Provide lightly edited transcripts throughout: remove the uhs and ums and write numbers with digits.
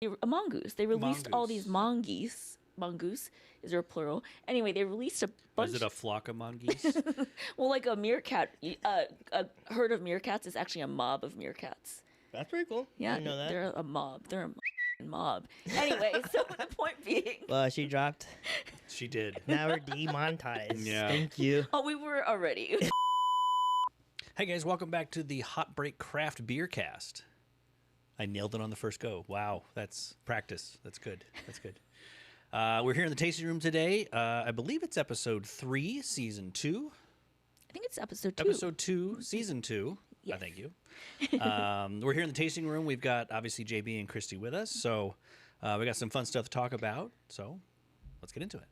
A mongoose. They released all these mongoose. Mongoose, is there a plural? Anyway, they released a bunch. Is it a flock of mongoose? Well, like a meerkat, a herd of meerkats is actually a mob of meerkats. That's pretty cool. Yeah, I know that. they're a mob. They're a mob. Anyway, so the point being. Well, she dropped. She did. Now we're demonetized. Yeah. Thank you. Oh, we were already. Hey guys, welcome back to the Hot Break Craft Beercast. I nailed it on the first go. Wow, that's practice. That's good. That's good. We're here in the tasting room today. I believe it's episode 3, season 2. I think it's episode 2. Episode 2, season 2. Yes. Thank you. We're here in the tasting room. We've got, obviously, JB and Kristy with us. So we got some fun stuff to talk about. So let's get into it.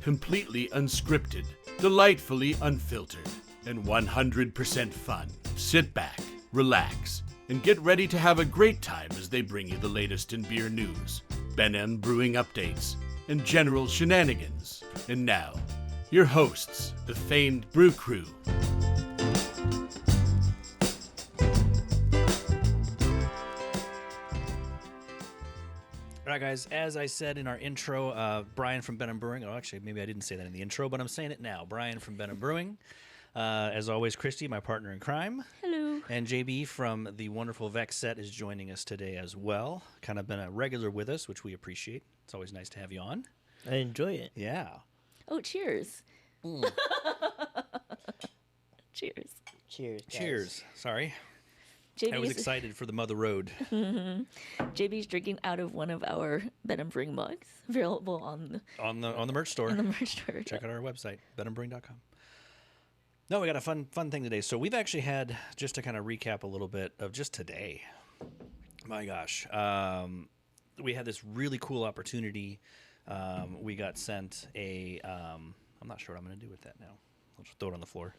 Completely unscripted, delightfully unfiltered, and 100% fun. Sit back, relax, and get ready to have a great time as they bring you the latest in beer news, Ben M brewing updates, and general shenanigans. And now, your hosts, the famed Brew Crew. All right, guys, as I said in our intro, Brian from Ben M Brewing. Oh, actually, maybe I didn't say that in the intro, but I'm saying it now. Brian from Ben M Brewing. As always, Kristy, my partner in crime. Hello. And JB from the wonderful Vex set is joining us today as well. Kind of been a regular with us, which we appreciate. It's always nice to have you on. I enjoy it. Yeah. Oh, cheers. Cheers. Cheers. Guys. Cheers. Sorry. JB I was excited for the Mother Road. JB's drinking out of one of our Ben and Bring mugs, available on on the merch store. the merch store. Check out our website, benandbring.com. No, we got a fun thing today. So we've actually had, just to kind of recap a little bit of just today. My gosh. We had this really cool opportunity. We got sent a, I'm not sure what I'm going to do with that now. I'll just throw it on the floor.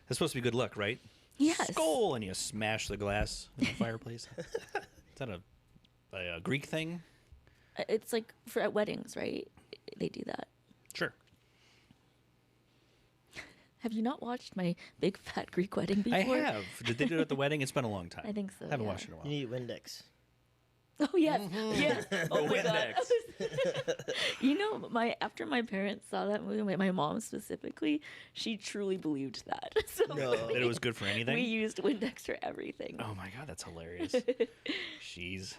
That's supposed to be good luck, right? Yes. Skull, and you smash the glass in the fireplace. Is that a Greek thing? It's like for at weddings, right? They do that. Sure. Have you not watched my big fat Greek wedding before? I have. Did they do it at the wedding? It's been a long time. I think so. I haven't yeah. watched it in a while. You need Windex. Oh yes, yes. Oh my god. Windex. You know, after my parents saw that movie, my mom specifically, she truly believed that. So No. That it was good for anything? we used Windex for everything. Oh my god, that's hilarious. Jeez.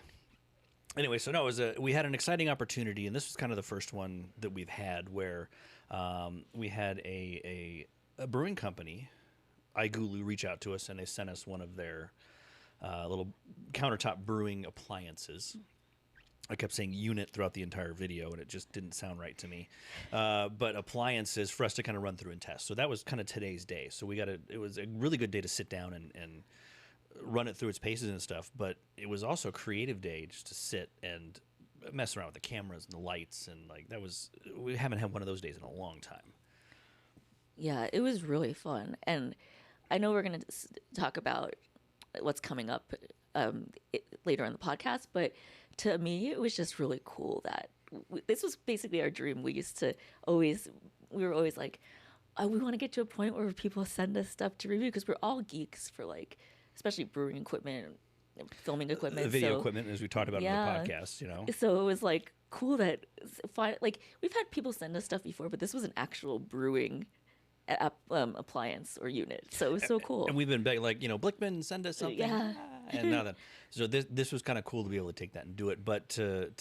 Anyway, so no, we had an exciting opportunity, and this was kind of the first one that we've had where we had a brewing company, Igulu, reach out to us, and they sent us one of their little countertop brewing appliances. I kept saying unit throughout the entire video, and it just didn't sound right to me. But appliances for us to kind of run through and test. So that was kind of today's day. So it was a really good day to sit down and run it through its paces and stuff. But it was also a creative day just to sit and mess around with the cameras and the lights. And we haven't had one of those days in a long time. Yeah, it was really fun, and I know we're gonna talk about what's coming up later in the podcast, but to me, it was just really cool that this was basically our dream. We were always like, oh, we want to get to a point where people send us stuff to review because we're all geeks for especially brewing equipment, filming equipment, The video equipment, as we talked about in the podcast, you know. So it was cool that we've had people send us stuff before, but this was an actual brewing appliance or unit, so it was so cool. And we've been begging, Blickman, send us something. Yeah. And now that, so this was kind of cool to be able to take that and do it, but to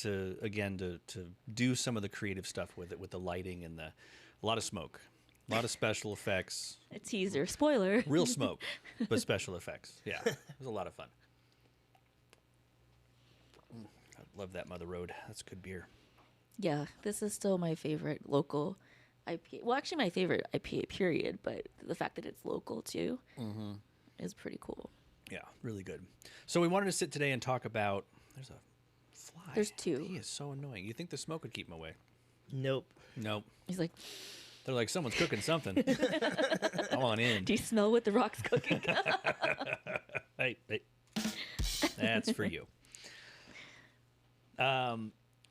do some of the creative stuff with it, with the lighting and a lot of smoke, a lot of special effects. A teaser, spoiler. Real smoke, but special effects. Yeah, it was a lot of fun. I love that Mother Road. That's good beer. Yeah, this is still my favorite local IPA. Well, actually, my favorite IPA, period. But the fact that it's local too is pretty cool. Yeah, really good. So we wanted to sit today and talk about. There's a fly. There's two. He is so annoying. You think the smoke would keep him away? Nope. He's like, They're like, someone's cooking something. Come on in. do you smell what the rock's cooking? Hey, that's for you.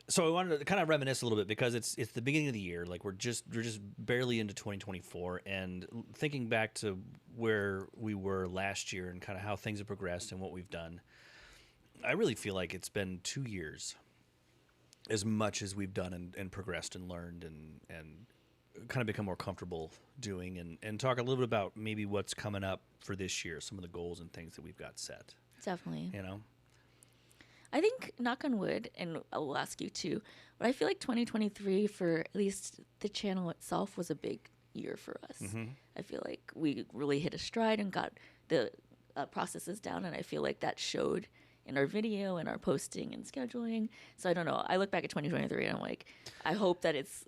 So I wanted to kind of reminisce a little bit because it's the beginning of the year. Like we're just barely into 2024, and thinking back to where we were last year and kind of how things have progressed and what we've done. I really feel like it's been 2 years, as much as we've done and progressed and learned and kind of become more comfortable doing, and talk a little bit about maybe what's coming up for this year, some of the goals and things that we've got set. Definitely. You know. I think, knock on wood, and I will ask you too, but I feel like 2023 for at least the channel itself was a big year for us. Mm-hmm. I feel like we really hit a stride and got the processes down, and I feel like that showed in our video and our posting and scheduling. So I don't know. I look back at 2023 and I'm like, I hope that it's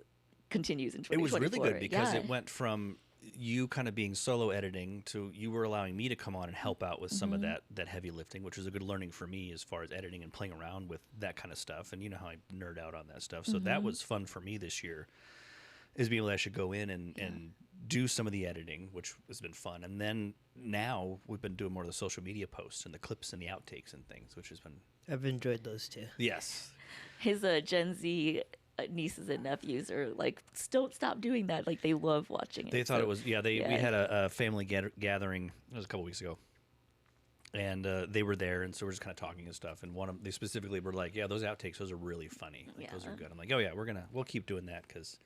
continues in 2024. It was really good because yeah. it went from you kind of being solo editing to you were allowing me to come on and help out with some of that heavy lifting, which was a good learning for me as far as editing and playing around with that kind of stuff. And you know how I nerd out on that stuff. So that was fun for me this year, is being able to actually go in and do some of the editing, which has been fun. And then now we've been doing more of the social media posts and the clips and the outtakes and things, which has been... I've enjoyed those too. Yes. His Gen Z nieces and nephews are like, don't stop doing that. Like, they love watching it. They thought it was... we had a family gathering, it was a couple weeks ago, and they were there, and so we're just kind of talking and stuff, and they specifically were like, yeah, those outtakes, those are really funny. Like, those are good. I'm like, oh yeah, we'll keep doing that, because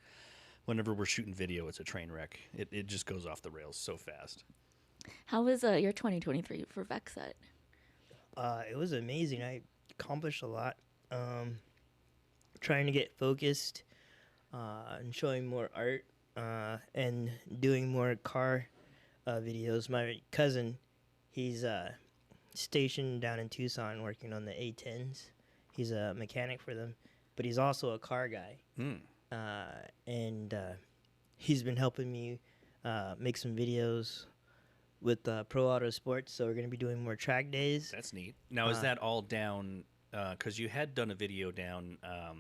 whenever we're shooting video, it's a train wreck. It just goes off the rails so fast. How was your 2023 for VecSet? It was amazing. I accomplished a lot. Trying to get focused and showing more art and doing more car videos. My cousin, he's stationed down in Tucson working on the A10s. He's a mechanic for them, but he's also a car guy. And he's been helping me make some videos with Pro Auto Sports, so we're going to be doing more track days. That's neat. Now, is that all down, because you had done a video down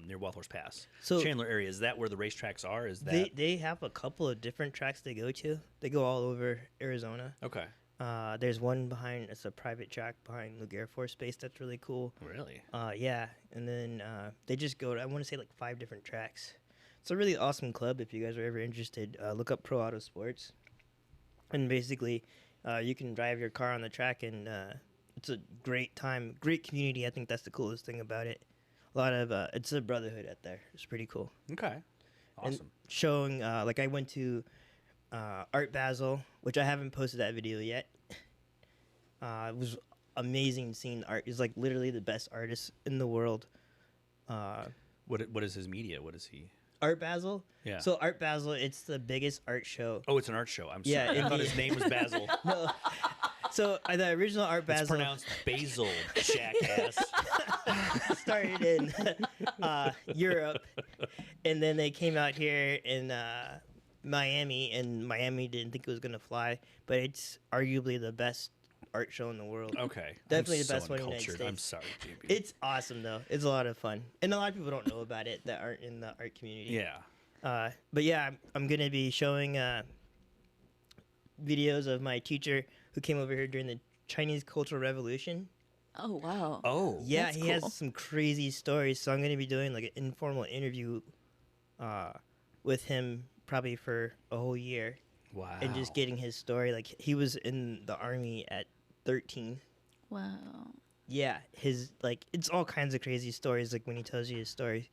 near Wild Horse Pass, So Chandler area. Is that where the racetracks are? Is that... They have a couple of different tracks they go to. They go all over Arizona. Okay. There's one behind, it's a private track behind Luke Air Force Base that's really cool. Really? Yeah, and then they just go to, I want to say, like 5 different tracks. It's a really awesome club. If you guys are ever interested, look up Pro Auto Sports. And basically, you can drive your car on the track, and it's a great time, great community. I think that's the coolest thing about it. A lot of, it's a brotherhood out there. It's pretty cool. Okay. Awesome. And showing, like I went to Art Basel, which I haven't posted that video yet. It was amazing seeing art. He's like literally the best artist in the world. What is his media? What is he? Art Basel? Yeah. So Art Basel, it's the biggest art show. Oh, it's an art show. I'm Yeah, sorry. I thought India. his name was Basil. No. So the original Art It's Basel pronounced Basil, jackass. started in Europe, and then they came out here in Miami, and Miami didn't think it was going to fly, but it's arguably the best art show in the world. Okay. Definitely I'm the best so one in the United uncultured. States. I'm sorry, JB. It's awesome, though. It's a lot of fun. And a lot of people don't know about it that aren't in the art community. Yeah. But yeah, I'm going to be showing videos of my teacher who came over here during the Chinese Cultural Revolution. Oh, wow. Oh. Yeah, That's he cool. has some crazy stories. So I'm going to be doing like an informal interview with him probably for a whole year. Wow. And just getting his story. Like, he was in the army at 13. Wow. Yeah, it's all kinds of crazy stories, like when he tells you his story.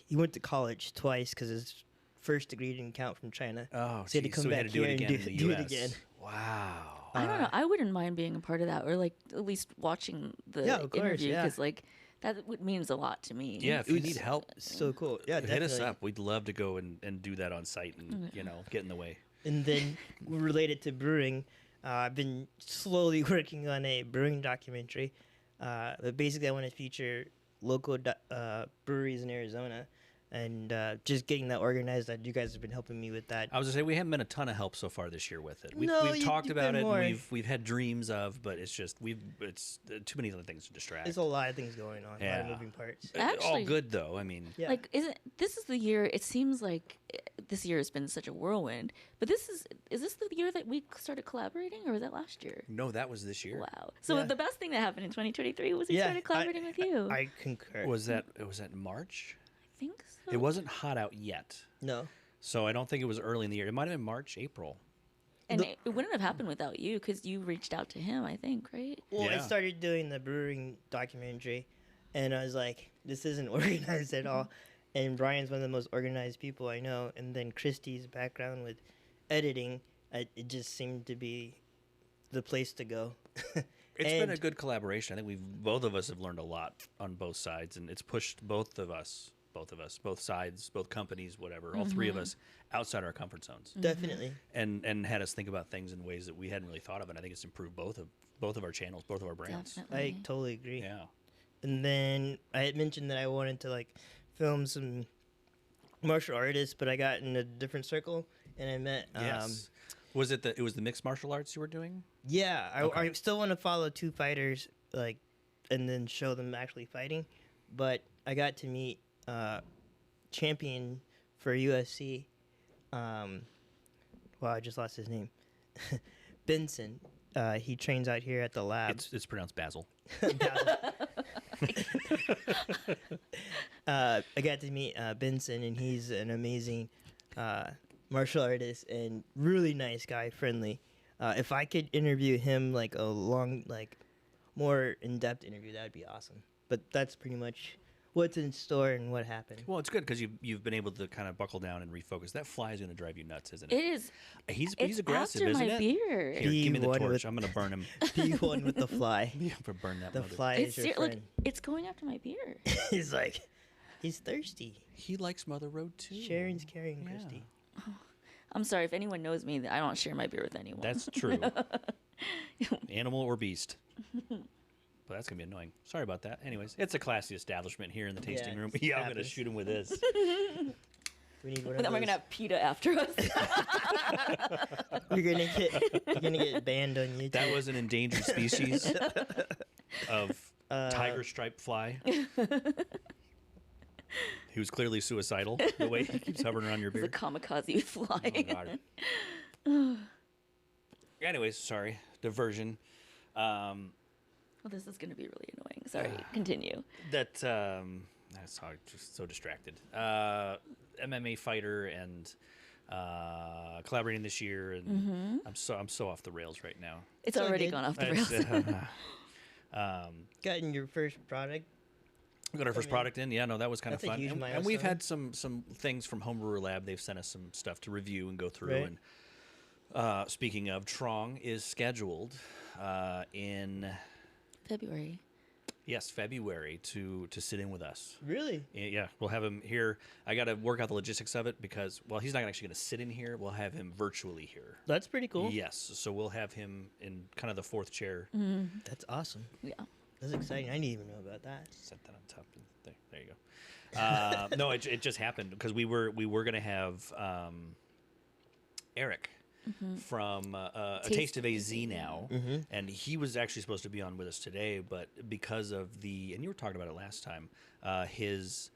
He went to college twice because his first degree didn't count from China. Oh, So he had to geez. come So he back had to do here it and again in the do US. it again. Wow. I don't know. I wouldn't mind being a part of that, or like at least watching the Yeah, of course, interview, yeah. because like means a lot to me. Yeah, if you need help, So cool. Yeah, hit us definitely. up. We'd love to go and do that on site and, get in the way. And then related to brewing, I've been slowly working on a brewing documentary. But basically, I want to feature local breweries in Arizona, and just getting that organized. That you guys have been helping me with that. I was gonna say we haven't been a ton of help so far this year with it. We've No, talked you've about been it. more. And we've had dreams of, but it's just it's too many other things to distract. There's a lot of things going on, a lot Yeah. of moving parts. All Actually- good though. I mean, Yeah. Like, this is the year? It seems like this year has been such a whirlwind. But is this the year that we started collaborating, or was that last year? No, that was this year. Wow. So Yeah. the best thing that happened in 2023 was we started collaborating with you. I concur. Was that March? I think so. It wasn't hot out yet, No. so I don't think it was early in the year. It might have been March, April. And it wouldn't have happened without you, because you reached out to him, I think, right? Well, I Yeah. started doing the brewing documentary, and I was like, this isn't organized at all. And Brian's one of the most organized people I know. And then Kristy's background with editing, it just seemed to be the place to go. It's been a good collaboration. I think both of us have learned a lot on both sides, and it's pushed both sides, both companies, whatever, all three of us outside our comfort zones, Definitely. and had us think about things in ways that we hadn't really thought of. And I think it's improved both of our channels, both of our brands. Definitely. I totally agree. Yeah. And then I had mentioned that I wanted to like film some martial artists, but I got in a different circle, and I met. Yes. Was it the mixed martial arts you were doing? Yeah, Okay. I still want to follow two fighters, like, and then show them actually fighting. But I got to meet champion for UFC. Wow, I just lost his name. Benson. He trains out here at the lab. It's pronounced Basil. I got to meet Benson, and he's an amazing martial artist and really nice guy, friendly. If I could interview him like a long, like more in-depth interview, that would be awesome. But that's pretty much what's in store and what happened. Well, it's good because you've been able to kind of buckle down and refocus. That fly is going to drive you nuts, isn't it? It is. He's It's aggressive, after isn't my it? beard. Here, give me the The one torch. with- I'm going to burn him. The one with the fly. I'm going to burn that The mother. fly It's is your like friend. it's going after my beard. He's like, he's thirsty. He likes Mother Road too. Sharon's carrying Yeah. Kristy. I'm sorry if anyone knows me. I don't share my beard with anyone. That's true. Animal or beast. But that's going to be annoying. Sorry about that. Anyways, it's a classy establishment here in the tasting Yeah, room. it Yeah, I'm going to happens. shoot him with this. We need one And of then we're those. gonna have PETA after us. You're gonna get banned on YouTube. That was an endangered species of tiger striped fly. He was clearly suicidal the way he keeps hovering around your It's a beard. kamikaze fly. Oh, God. Anyways, sorry. Diversion. Well, this is gonna be really annoying. Sorry. Continue. That's how I'm just so distracted. MMA fighter and collaborating this year, and I'm so off the rails right now. It's all already good. gone off the It's, rails. Gotten your first product. We got our first product in. Yeah, no, that was kind of That's a fun. huge And we've milestone. had some things from Homebrewer Lab. They've sent us some stuff to review and go through. Right. And speaking of, Trong is scheduled in February. February to sit in with us. Really? Yeah, we'll have him here. I got to work out the logistics of it because, well, he's not actually going to sit in here. We'll have him virtually here. That's pretty cool. Yes, so we'll have him in kind of the fourth chair. That's awesome. Yeah. That's exciting. I didn't even know about that. Set that on top. There you go. No, it just happened because we were going to have Eric from a Taste of AZ now, and he was actually supposed to be on with us today, but because of and you were talking about it last time, his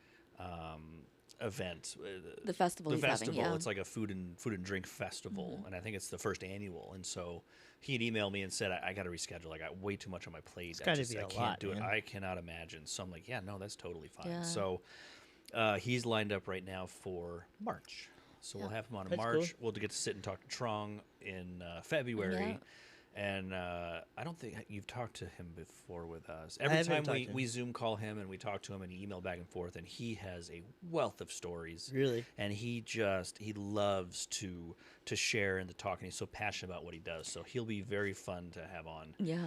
event, The festival the he's festival. having. Yeah. It's like a food and drink festival, and I think it's the first annual. And so he had emailed me and said, I got to reschedule. I got way too much on my plate. gotta be I a can't lot, do it. man. I cannot imagine. So I'm like, yeah, no, that's totally fine. Yeah. So he's lined up right now for March. So we'll have him on in That's March. cool. We'll get to sit and talk to Trong in February. And I don't think you've talked to him before with us. Every haven't time talked to him. we Zoom call him and we talk to him and email back and forth, and he has a wealth of stories. Really? And he loves to share and to talk, and he's so passionate about what he does. So he'll be very fun to have on. Yeah.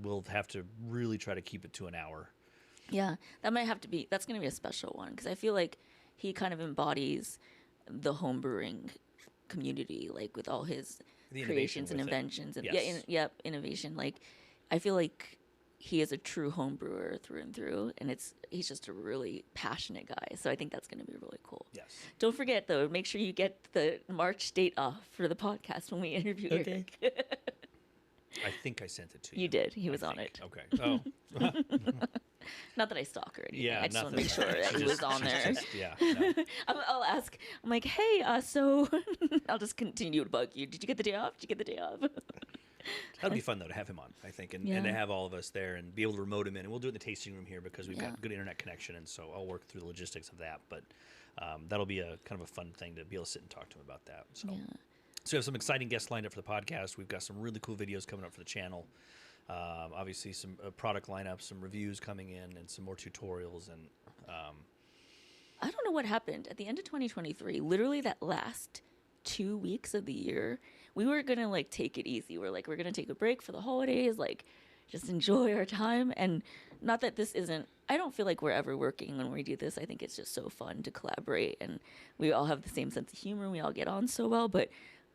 We'll have to really try to keep it to an hour. Yeah. That's going to be a special one because I feel like he kind of embodies the homebrewing community, like with all his The innovation creations and with it. inventions and Yes. innovation. Like I feel like he is a true home brewer through and through, and he's just a really passionate guy. So I think that's going to be really cool. Yes. Don't forget though, make sure you get the March date off for the podcast when we interview Okay. Eric. I think I sent it to you. You did. He was I on think. it. Okay. Oh. Not that I stalk or anything. Yeah, I just want to nothing. make sure that he was on there. Yeah. No. I'll ask. I'm like, hey, so I'll just continue to bug you. Did you get the day off? Did you get the day off? That'd be fun though to have him on, I think, and to Yeah. have all of us there and be able to remote him in. And we'll do it in the tasting room here because we've Yeah. got good internet connection, and so I'll work through the logistics of that. But that'll be a kind of a fun thing to be able to sit and talk to him about that. So, Yeah. so we have some exciting guests lined up for the podcast. We've got some really cool videos coming up for the channel. Obviously, some product lineups, some reviews coming in, and some more tutorials. And I don't know what happened at the end of 2023. Literally, that last 2 weeks of the year, we were gonna like take it easy. We're gonna take a break for the holidays, like just enjoy our time. And not that this isn't. I don't feel like we're ever working when we do this. I think it's just so fun to collaborate, and we all have the same sense of humor. We all get on so well, but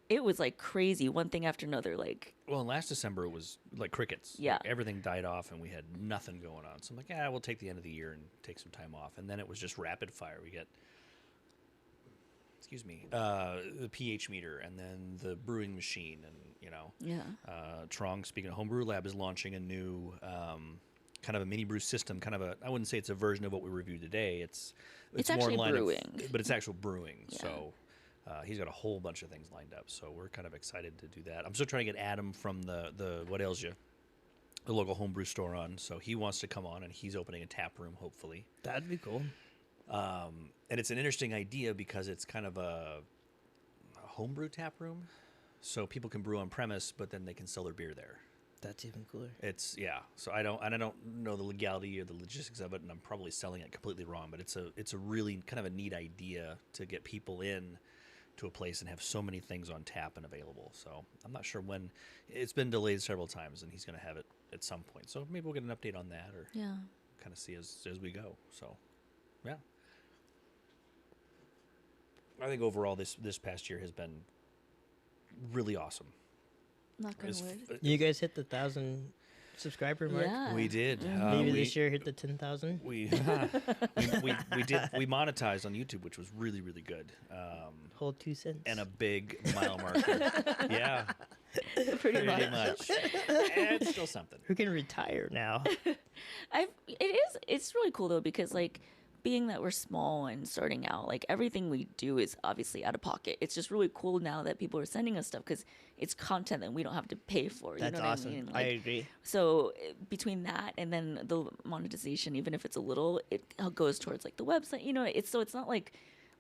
it was like crazy, one thing after another. Like, well, last December it was like crickets. Yeah. Like, everything died off, and we had nothing going on. So I'm like, we'll take the end of the year and take some time off. And then it was just rapid fire. We get, the pH meter, and then the brewing machine, and yeah, Trong, speaking of Homebrew Lab, is launching a new kind of a mini brew system. Kind of I wouldn't say it's a version of what we reviewed today. It's It's more actually in line brewing. but it's actual brewing. Yeah. So. He's got a whole bunch of things lined up, so we're kind of excited to do that. I'm still trying to get Adam from the What Ails You, the local homebrew store on, so he wants to come on, and he's opening a tap room, hopefully. That'd be cool. And it's an interesting idea because it's kind of a homebrew tap room, so people can brew on premise, but then they can sell their beer there. That's even cooler. So I don't know the legality or the logistics of it, and I'm probably selling it completely wrong, but it's a really kind of a neat idea to get people in to a place and have so many things on tap and available. So I'm not sure when. It's been delayed several times, and he's going to have it at some point. So maybe we'll get an update on that, or yeah. kind of see as we go. So, yeah. I think overall this past year has been really awesome. Knock on As wood. You guys hit the 1,000 subscriber mark. Yeah. We did. Maybe this year hit the 10,000. We monetized on YouTube, which was really, really good. Whole 2 cents. And a big mile marker. Yeah, Pretty pretty much. much. It's still something. Who can retire now? It's really cool though, because like being that we're small and starting out, like everything we do is obviously out of pocket. It's just really cool now that people are sending us stuff because it's content that we don't have to pay for. You That's know what awesome. I mean? I Like, agree. so between that and then the monetization, even if it's a little, it goes towards like the website. It's not like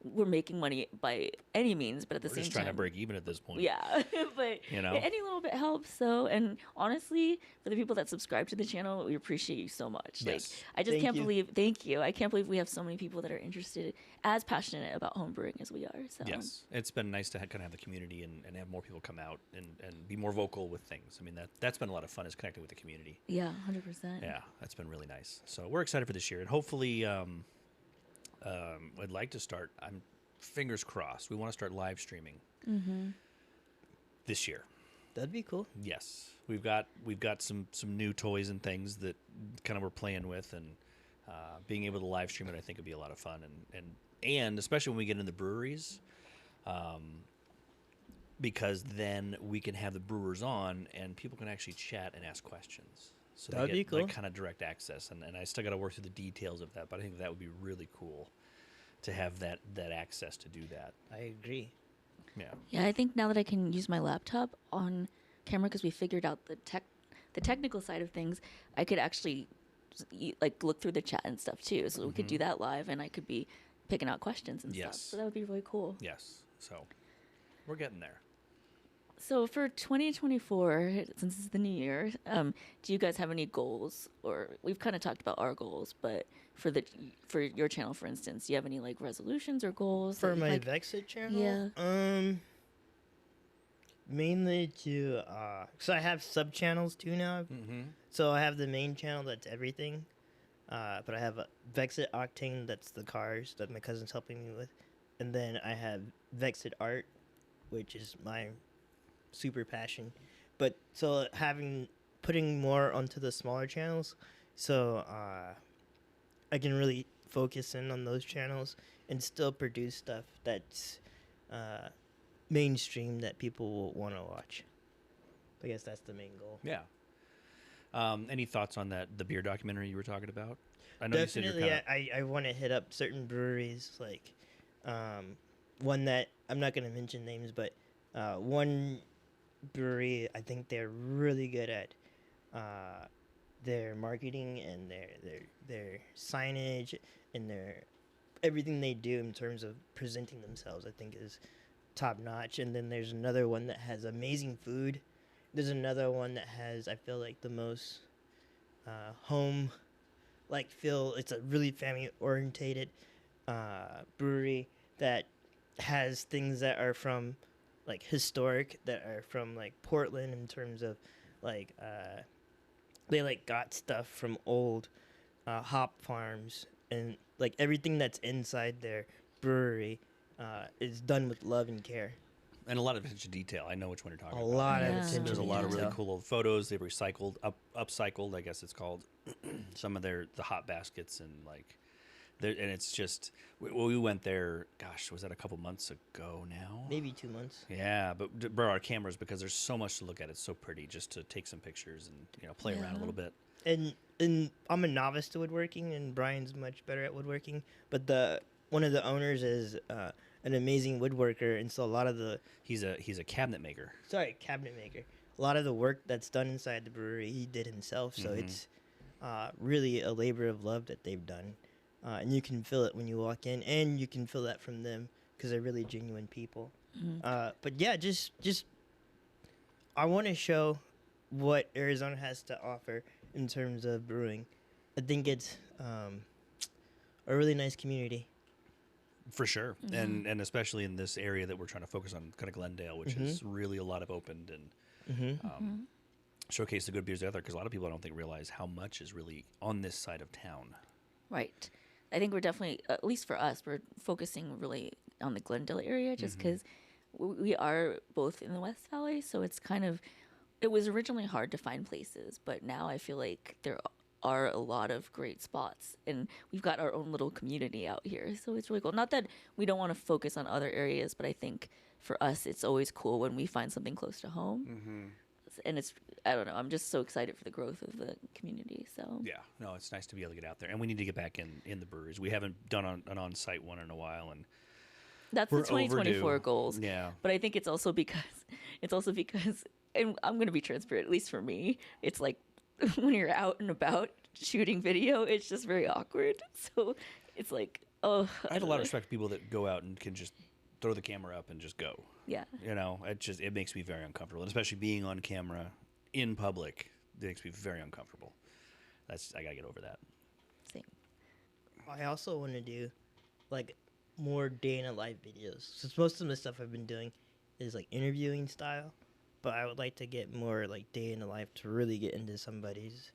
we're making money by any means, but at the We're same just trying time, to break even at this point. yeah, but any little bit helps. So, and honestly, for the people that subscribe to the channel, we appreciate you so much. Yes. Like, I just Thank can't you. believe. Thank you. I can't believe we have so many people that are interested, as passionate about homebrewing as we are. So, Yes, it's been nice to kind of have the community and have more people come out and be more vocal with things. I mean, that's been a lot of fun, is connecting with the community. yeah, 100%. Yeah, that's been really nice. So we're excited for this year, and hopefully, I'd like to start. I'm fingers crossed. We want to start live streaming this year. That'd be cool. Yes, we've got some new toys and things that kind of we're playing with, and being able to live stream it, I think, would be a lot of fun, and especially when we get into the breweries, because then we can have the brewers on and people can actually chat and ask questions. So That'd they be get cool. like kind of direct access, and I still got to work through the details of that, but I think that would be really cool to have that access to do that. I agree. Yeah. Yeah, I think now that I can use my laptop on camera because we figured out the technical side of things, I could actually like look through the chat and stuff too. So we could do that live, and I could be picking out questions and stuff. Yes. So that would be really cool. Yes. So we're getting there. So for 2024, since it's the new year, do you guys have any goals? Or we've kind of talked about our goals, but for your channel, for instance, do you have any like resolutions or goals For that, my like, Vexit channel? Yeah. Mainly to, so I have sub-channels too now. Mm-hmm. So I have the main channel that's everything. But I have a Vexit Octane, that's the cars that my cousin's helping me with. And then I have Vexit Art, which is my super passion. But so putting more onto the smaller channels, so I can really focus in on those channels and still produce stuff that's mainstream that people will want to watch. I guess that's the main goal. Yeah. Any thoughts on the beer documentary you were talking about? I know Definitely, you said you're I want to hit up certain breweries, like one that I'm not going to mention names, but one brewery, I think they're really good at their marketing and their signage and their everything they do in terms of presenting themselves. I think is top notch. And then there's another one that has amazing food. There's another one that has, I feel like, the most home like feel. It's a really family orientated brewery that has things that are from like historic, that are from like Portland in terms of like they like got stuff from old hop farms, and like everything that's inside their brewery is done with love and care. and a lot of attention to detail. I know which one you're talking A about. lot of Yeah. attention There's a to lot of really detail. cool old photos. They've recycled, upcycled, I guess it's called, some of the hot baskets and like, and it's just we went there. Gosh, was that a couple months ago now? Maybe 2 months. Yeah, but brought our cameras because there's so much to look at. It's so pretty just to take some pictures and play around a little bit. And I'm a novice to woodworking, and Brian's much better at woodworking. But one of the owners is an amazing woodworker, and so a lot of the He's a cabinet maker. cabinet maker. A lot of the work that's done inside the brewery he did himself. So it's really a labor of love that they've done, and you can feel it when you walk in, and you can feel that from them because they're really genuine people. But yeah, just I want to show what Arizona has to offer in terms of brewing. I think it's a really nice community. For sure, and especially in this area that we're trying to focus on, kind of Glendale, which is really a lot of opened and showcase the good beers out there. Because a lot of people I don't think realize how much is really on this side of town. Right. I think we're definitely, at least for us, we're focusing really on the Glendale area just because we are both in the West Valley. So it's kind of, it was originally hard to find places, but now I feel like there are a lot of great spots and we've got our own little community out here. So it's really cool. Not that we don't want to focus on other areas, but I think for us, it's always cool when we find something close to home. And it's, I don't know, I'm just so excited for the growth of the community. So Yeah, no, it's nice to be able to get out there, and we need to get back in the breweries. We haven't done an on-site one in a while, and that's we're the 2024 overdue. goals. Yeah, But I think it's also because, and I'm going to be transparent, at least for me, it's like when you're out and about shooting video, it's just very awkward. So it's like, oh. I have a lot of respect for people that go out and can just throw the camera up and just go. Yeah. It makes me very uncomfortable, and especially being on camera in public, it makes me very uncomfortable. I gotta get over that. Same. I also want to do like more day in a life videos. Since most of the stuff I've been doing is like interviewing style, but I would like to get more like day in the life to really get into somebody's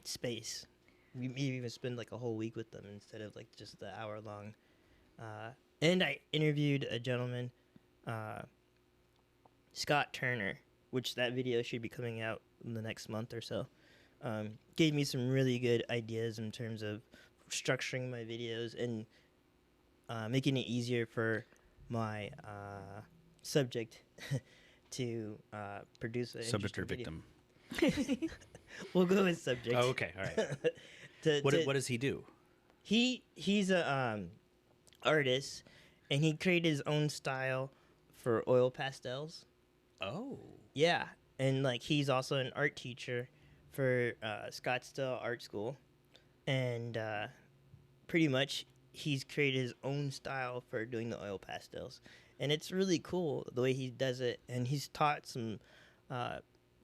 space. We maybe even spend like a whole week with them instead of like just the hour long. And I interviewed a gentleman, Scott Turner, which that video should be coming out in the next month or so. Gave me some really good ideas in terms of structuring my videos and making it easier for my subject to produce a Subject or interesting victim? We'll go with subject. Oh, okay, all right. What does he do? He's a artist, and he created his own style for oil pastels. Oh, Yeah, and like he's also an art teacher for Scottsdale Art School, and pretty much he's created his own style for doing the oil pastels, and it's really cool the way he does it. And he's taught some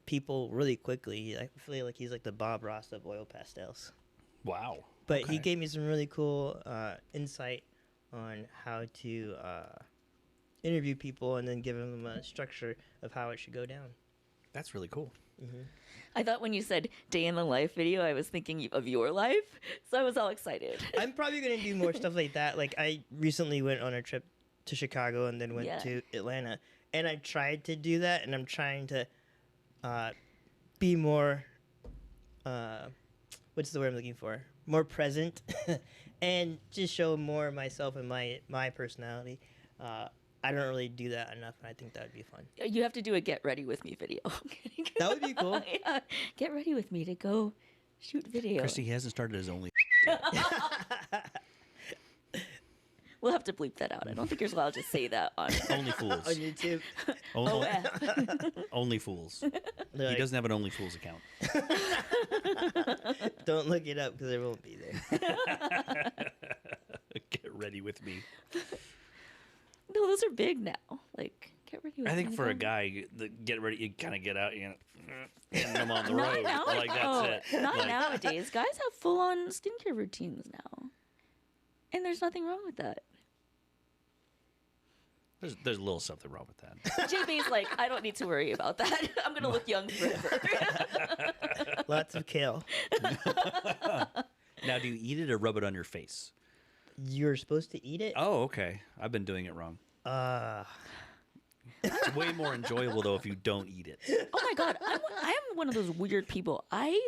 people really quickly. I feel like he's like the Bob Ross of oil pastels. wow. But Okay. he gave me some really cool insight on how to interview people and then give them a structure of how it should go down. That's really cool. I thought when you said day in the life video, I was thinking of your life. So I was all excited. I'm probably going to do more stuff like that. Like I recently went on a trip to Chicago and then went Yeah. to Atlanta. And I tried to do that, and I'm trying to be more, what's the word I'm looking for? More present and just show more of myself and my personality. I don't really do that enough, and I think that would be fun. You have to do a get ready with me video. That would be cool. Yeah, get ready with me to go shoot video. Kristy, he hasn't started his only. We'll have to bleep that out. I don't think you're allowed to say that on Only Fools. On YouTube. Only, OF. only Fools. They're He like, doesn't have an Only Fools account. don't look it up because it won't be there. Get ready with me. No, those are big now. Like, get ready with I me. think to for go. a guy, the get ready, you kind of get out, and I'm on the Not road. now. Like that's it. Not Like, nowadays. Guys have full on skincare routines now. And there's nothing wrong with that. There's a little something wrong with that. JB's like, I don't need to worry about that. I'm going to look young forever. Lots of kale. Now, do you eat it or rub it on your face? You're supposed to eat it? Oh, okay. I've been doing it wrong. It's way more enjoyable though if you don't eat it. Oh my God. I'm one of those weird people. I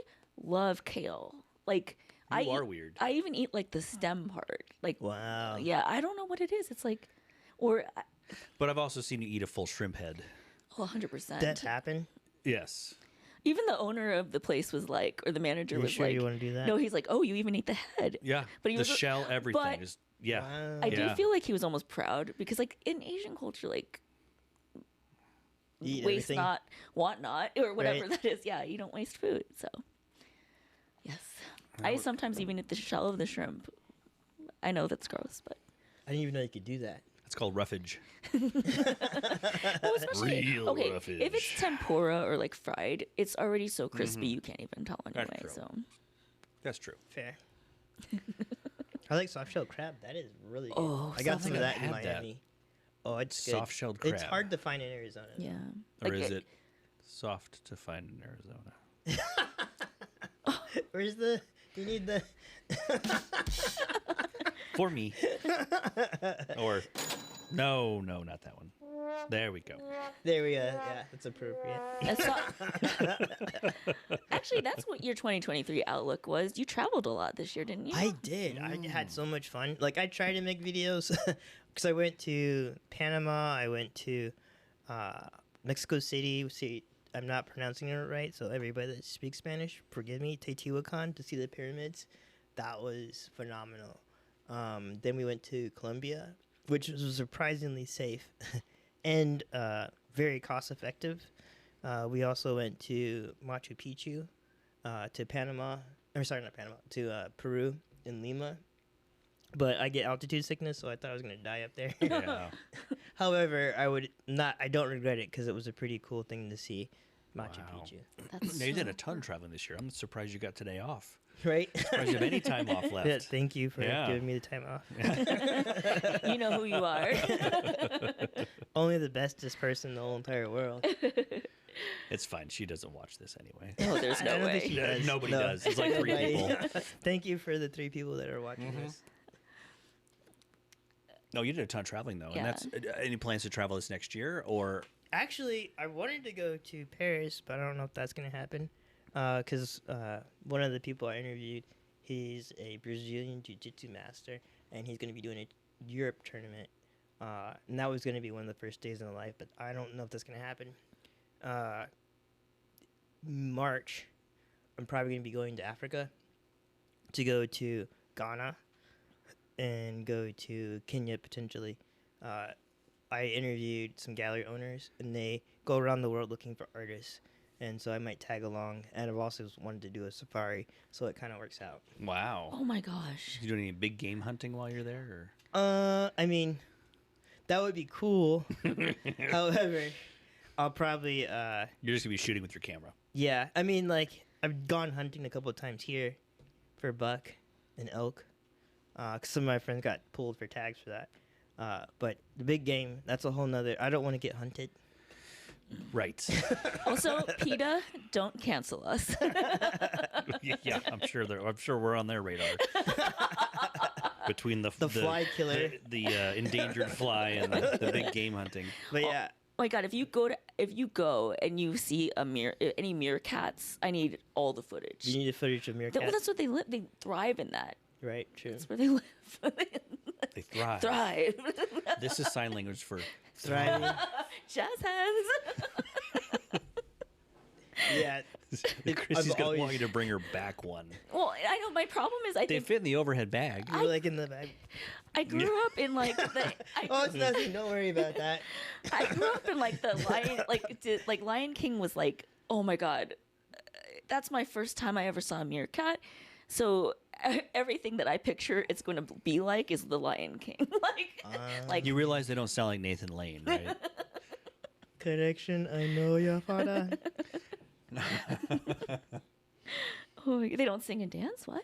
love kale. Like, You are weird. I even eat like the stem part. Like, Wow. yeah, I don't know what it is. It's like, or, But I've also seen you eat a full shrimp head. oh, 100%. That happened? Yes. Even the owner of the place was like, or the manager You was sure like, you wanna do that? No, he's like, oh, you even eat the head. Yeah. But he the was, shell, everything but is. Yeah. Wow. I do Yeah. feel like he was almost proud because, like, in Asian culture, like, Eat waste everything. not, want not, or whatever Right. that is. Yeah, you don't waste food. So, yes. I sometimes even eat the shell of the shrimp. I know that's gross, but. I didn't even know you could do that. It's called roughage. Well, especially, Real okay, roughage. if it's tempura or like fried, it's already so crispy you can't even tell That's anyway. true. So, That's true. Fair. I like soft shell crab. That is really good. Oh, I got soft some of shell- that in I've had that. Miami. Oh, it's good. Soft-shelled It's crab. hard to find in Arizona. yeah. Or Like, is it soft to find in Arizona? Where's the? You need the. For me. Or no, not that one. There we go. There we go. Yeah, that's appropriate. Actually, that's what your 2023 outlook was. You traveled a lot this year, didn't you? I did. I had so much fun. Like I tried to make videos because I went to Panama. I went to Mexico City. See, I'm not pronouncing it right, so everybody that speaks Spanish, forgive me. Teotihuacan to see the pyramids. That was phenomenal. Then we went to Colombia, which was surprisingly safe and very cost effective. We also went to Machu Picchu, to Panama. Or sorry, not Panama. To Peru in Lima. But I get altitude sickness, so I thought I was gonna die up there. Yeah. However, I don't regret it because it was a pretty cool thing to see Machu Wow. Picchu. That's Now, you did so a ton of traveling this year. I'm surprised you got today off. Right? Surprised you have any time off left. Yeah, thank you for Yeah. giving me the time off. You know who you are. Only the bestest person in the whole entire world. It's fine. She doesn't watch this anyway. Oh, there's I no don't think way. she Yeah, does. nobody No. does. It's like 3 Nobody. people. Thank you for the 3 people that are watching Mm-hmm. this. No, you did a ton of traveling though. Yeah. And that's any plans to travel this next year or Actually, I wanted to go to Paris, but I don't know if that's going to happen. Because one of the people I interviewed, he's a Brazilian jiu-jitsu master, and he's going to be doing a Europe tournament. And that was going to be one of the first days in the life, but I don't know if that's going to happen. March, I'm probably going to be going to Africa to go to Ghana and go to Kenya potentially. I interviewed some gallery owners, and they go around the world looking for artists. And so I might tag along. And I've also wanted to do a safari, so it kind of works out. wow. Oh my gosh. You doing any big game hunting while you're there or I mean, that would be cool. However, I'll probably, you're just going to be shooting with your camera? yeah. I mean, like, I've gone hunting a couple of times here for buck and elk. 'Cause some of my friends got pulled for tags for that. But the big game, that's a whole nother. I don't want to get hunted. Right. Also, PETA, don't cancel us. Yeah, I'm sure we're on their radar. Between the fly killer. the endangered fly and the big game hunting. But yeah, Oh my God, if you go and you see any meerkats, I need all the footage. you need a footage of Well, meerkats. that's what they live. They thrive in that. Right, true. That's where they live. They thrive. Thrive. This is sign language for Thriving. Jazz hands. Yeah. Christy's I've gonna always- want you to bring her back one. Well, I know my problem is I They think fit in the overhead bag. You're like in the bag. I grew up in like the Oh, it's nothing. Don't worry about that. I grew up in like the Lion Lion King was like, oh my god, that's my first time I ever saw a meerkat. So everything that I picture it's going to be like is the Lion King. like You realize they don't sound like Nathan Lane, right? Correction. I know your father. oh, they don't sing and dance. What?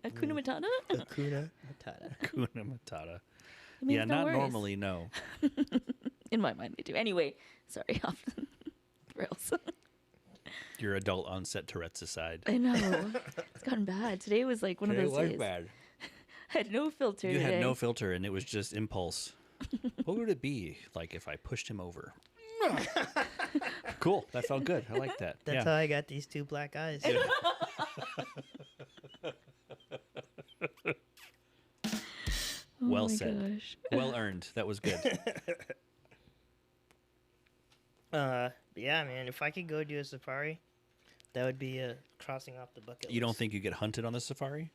Hakuna Matata? Hakuna Matata. Kuna Matata. It means Yeah, no not worries. normally, no. In my mind, they do. Anyway, sorry, off the rails. Your adult onset Tourette's aside. I know it's gotten bad. Today was like one of those days. bad. I had no filter. You today. had no filter, and it was just impulse. What would it be like if I pushed him over? Cool. That felt good. I like that. That's how I got these two black eyes. Well Oh my said. gosh. Well earned. That was good. Yeah, man. If I could go do a safari, that would be crossing off the bucket list. You don't think you get hunted on the safari?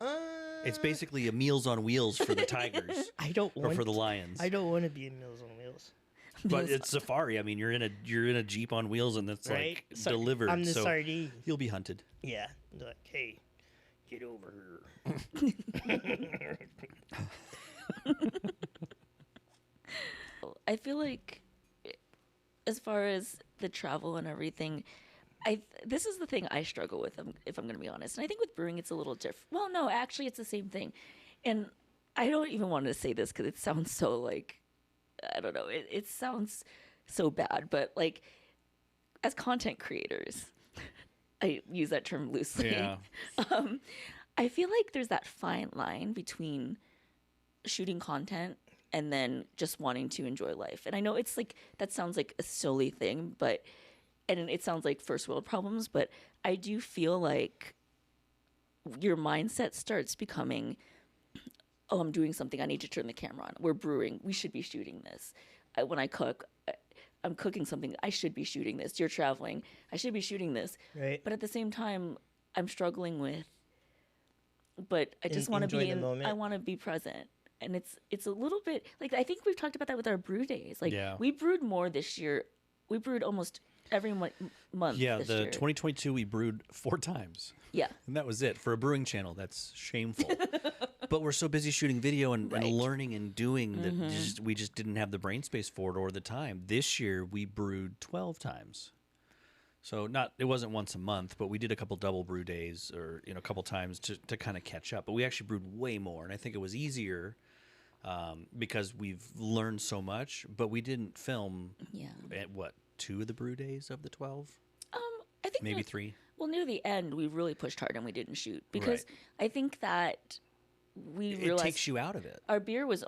Uh, It's basically a Meals on Wheels for the tigers I don't or want. for the lions. I don't want to be in Meals on Wheels. But Meals- it's safari. I mean, you're in a Jeep on wheels, and it's Right? like delivered. I'm the so sardine. you'll be hunted. Yeah. They're like, hey, get over here. I feel like, as far as the travel and everything, this is the thing I struggle with. If I'm going to be honest, and I think with brewing it's a little different. Well, no, actually, it's the same thing. And I don't even want to say this because it sounds so like, I don't know. It sounds so bad, but like, as content creators, I use that term loosely. Yeah. I feel like there's that fine line between shooting content and then just wanting to enjoy life. And I know it's like, that sounds like a silly thing, and it sounds like first world problems, but I do feel like your mindset starts becoming, oh, I'm doing something, I need to turn the camera on. We're brewing, we should be shooting this. When I cook, I'm cooking something, I should be shooting this. You're traveling, I should be shooting this. Right. But at the same time, I'm struggling with, but I just want to Enjoy be the in, moment. I want to be present. And it's a little bit, like, I think we've talked about that with our brew days. Like, Yeah. we brewed more this year. We brewed almost every month Yeah, this the year. 2022 we brewed 4 times. Yeah. And that was it. For a brewing channel, that's shameful. But we're so busy shooting video and Right. learning and doing that we just didn't have the brain space for it or the time. This year we brewed 12 times. So it wasn't once a month, but we did a couple double brew days or a couple times to kind of catch up. But we actually brewed way more, and I think it was easier because we've learned so much. But we didn't film Yeah. at 2 of the brew days of the 12, I think maybe that- 3. Well, near the end, we really pushed hard and we didn't shoot because I think that we It realized takes you out of it. our beer was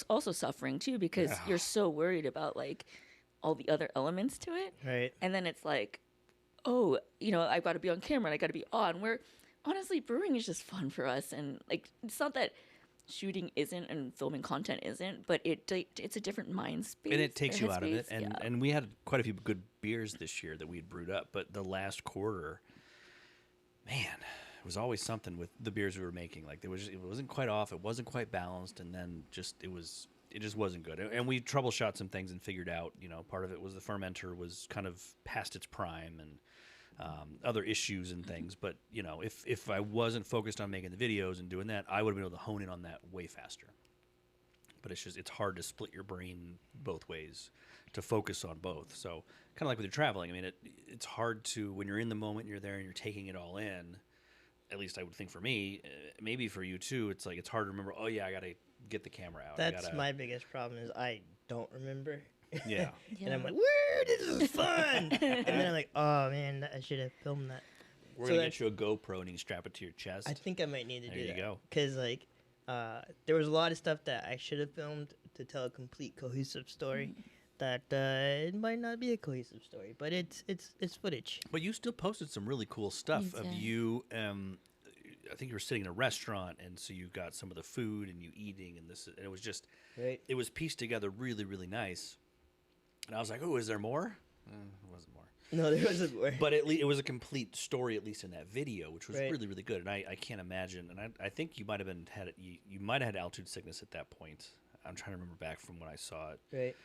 also suffering too because you're so worried about like all the other elements to it. Right. And then it's like, oh, I've got to be on camera and I got to be on. Where honestly, brewing is just fun for us. And like, it's not that shooting isn't and filming content isn't, but it's a different mind space. And it takes you out of it. headspace. Yeah. And we had quite a few good beers this year that we'd brewed up. But the last quarter, man, it was always something with the beers we were making. Like it wasn't quite off. It wasn't quite balanced. And then it just wasn't good. And we troubleshot some things and figured out, part of it was the fermenter was kind of past its prime and other issues and things. But, if I wasn't focused on making the videos and doing that, I would have been able to hone in on that way faster. But it's hard to split your brain both ways to focus on both. So kind of like with your traveling, I mean, it's hard to, when you're in the moment, you're there and you're taking it all in, at least I would think for me, maybe for you too, it's like, it's hard to remember, oh yeah, I got to get the camera out. That's my biggest problem is I don't remember. Yeah. And I'm like, woo, this is fun. And then I'm like, oh man, I should have filmed that. We're So going to get you a GoPro and you can strap it to your chest. I think I might need to There do you that. go. Because like, there was a lot of stuff that I should have filmed to tell a complete cohesive story. That it might not be a cohesive story, but it's footage. But you still posted some really cool stuff You of did. you I think you were sitting in a restaurant, and so you got some of the food and you eating, and this, and it was just, Right. it was pieced together really, really nice. And I was like, oh, is there more? It wasn't more. No, there wasn't more. But it was a complete story, at least in that video, which was Right. really, really good. And I can't imagine. And I think you might have you might have had altitude sickness at that point. I'm trying to remember back from when I saw it. Right.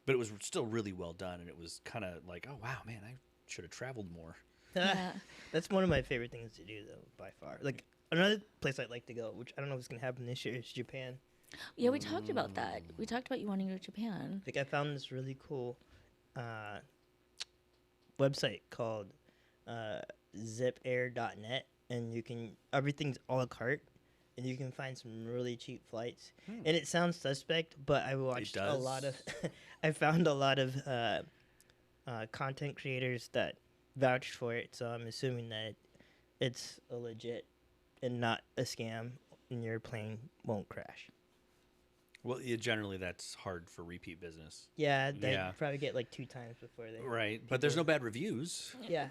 But it was still really well done, and it was kind of like, oh wow, man, I should have traveled more. Yeah. That's one of my favorite things to do, though, by far. Like, another place I'd like to go, which I don't know if it's going to happen this year, is Japan. Yeah, we talked about that. We talked about you wanting to go to Japan. Like, I found this really cool website called zipair.net, and everything's a la carte, and you can find some really cheap flights. And it sounds suspect, but I watched a does? lot of, I found a lot of content creators that vouched for it, so I'm assuming that it's a legit and not a scam, and your plane won't crash. Well, yeah, generally that's hard for repeat business. Yeah, they Yeah. probably get like 2 times before they. Right. But there's no bad reviews Yeah,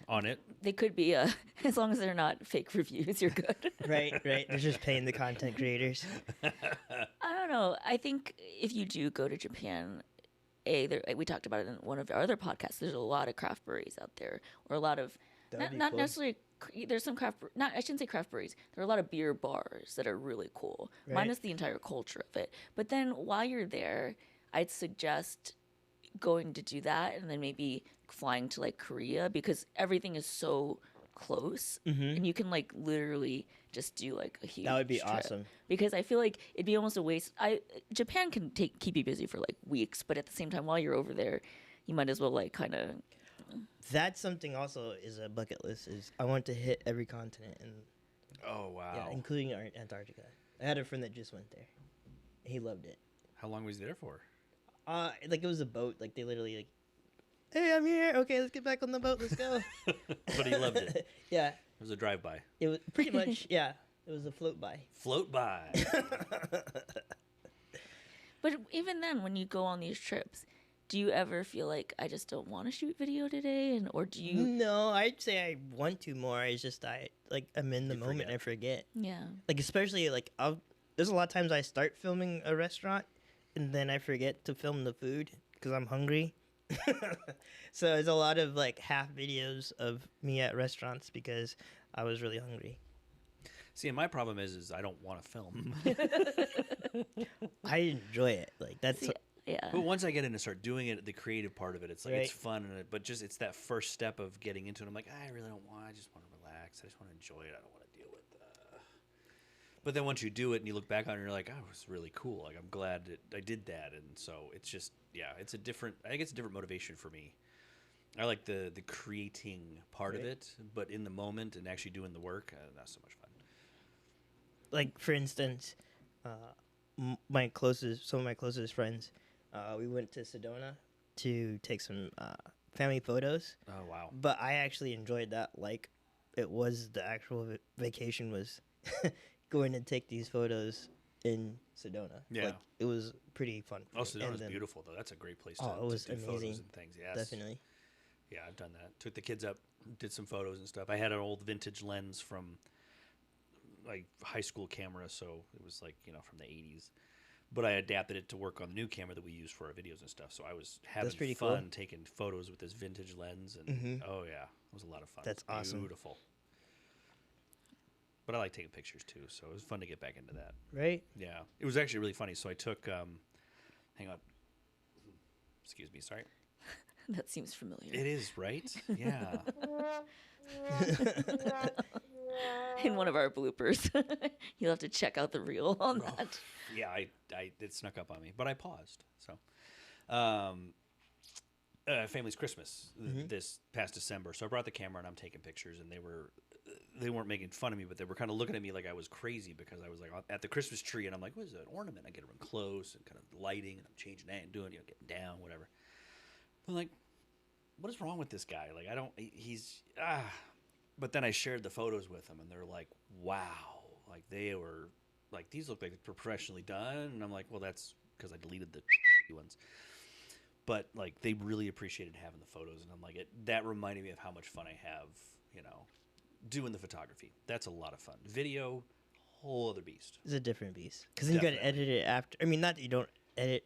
on it. They could be, as long as they're not fake reviews, you're good. right. They're just paying the content creators. I don't know. I think if you do go to Japan, we talked about it in one of our other podcasts. There's a lot of craft breweries out there, or a lot of That would be not cool. necessarily. There's some not I shouldn't say craft breweries. There are a lot of beer bars that are really cool, Right. minus the entire culture of it. But then while you're there, I'd suggest going to do that, and then maybe flying to like Korea, because everything is so close, and you can like literally just do like a huge. That would be trip. awesome. Because I feel like it'd be almost a waste. Japan can keep you busy for like weeks, but at the same time, while you're over there, you might as well like kind of. That's something also is a bucket list. Is I want to hit every continent, and Oh wow. yeah, including Antarctica. I had a friend that just went there. He loved it. How long was he there for? Like it was a boat. Like they literally like, hey, I'm here. Okay, let's get back on the boat. Let's go. But he loved it. It Yeah, was a drive-by. it was pretty much. Yeah, it was a float by. Float by. But even then, when you go on these trips, do you ever feel like I just don't want to shoot video today, or do you? No, I'd say I want to more. It's just I'm in the You moment. forget. I forget. Yeah. Like especially like there's a lot of times I start filming a restaurant and then I forget to film the food because I'm hungry. So there's a lot of like half videos of me at restaurants because I was really hungry. See, and my problem is I don't want to film. I enjoy it. Like that's See, yeah. But once I get in and start doing it, the creative part of it, it's like it's Right. fun, but just it's that first step of getting into it. I'm like, I really don't want. I just want to relax. I just want to enjoy it. I don't want to deal with. But then once you do it and you look back on it, you're like, oh, it was really cool. Like I'm glad that I did that, and so it's just it's a different. I think it's a different motivation for me. I like the creating part of Right. it, but in the moment and actually doing the work, not so much fun. like for instance, some of my closest friends, we went to Sedona to take some family photos. Oh wow. But I actually enjoyed that. Like, it was the actual vacation was going to take these photos in Sedona. Yeah. Like, it was pretty fun. Oh, And Sedona's then- beautiful though. That's a great place to, Oh, it was to do photos amazing. and things. Yes. Definitely. Yeah, I've done that. Took the kids up, did some photos and stuff. I had an old vintage lens from like high school camera, so it was like, from the 80s. But I adapted it to work on the new camera that we use for our videos and stuff. So I was having pretty cool. fun taking photos with this vintage lens, and oh yeah, it was a lot of fun. That's awesome. Beautiful. But I like taking pictures too, so it was fun to get back into that. Right? Yeah, it was actually really funny. So I took, hang on, excuse me, sorry. That seems familiar. It is, right? Yeah. In one of our bloopers, you'll have to check out the reel on that. Yeah, I it snuck up on me, but I paused. So, family's Christmas this past December. So I brought the camera and I'm taking pictures, and they weren't making fun of me, but they were kind of looking at me like I was crazy because I was like at the Christmas tree, and I'm like, what is that ornament? I get it close and kind of lighting, and I'm changing that and doing, getting down, whatever. I'm like, what is wrong with this guy? Like, But then I shared the photos with them, and they're like, wow. Like, they were, like, these look like they're professionally done. And I'm like, well, that's because I deleted the ones. But, like, they really appreciated having the photos. And I'm like, that reminded me of how much fun I have, doing the photography. That's a lot of fun. Video, whole other beast. It's a different beast. Because then you got to edit it after. I mean, not that you don't edit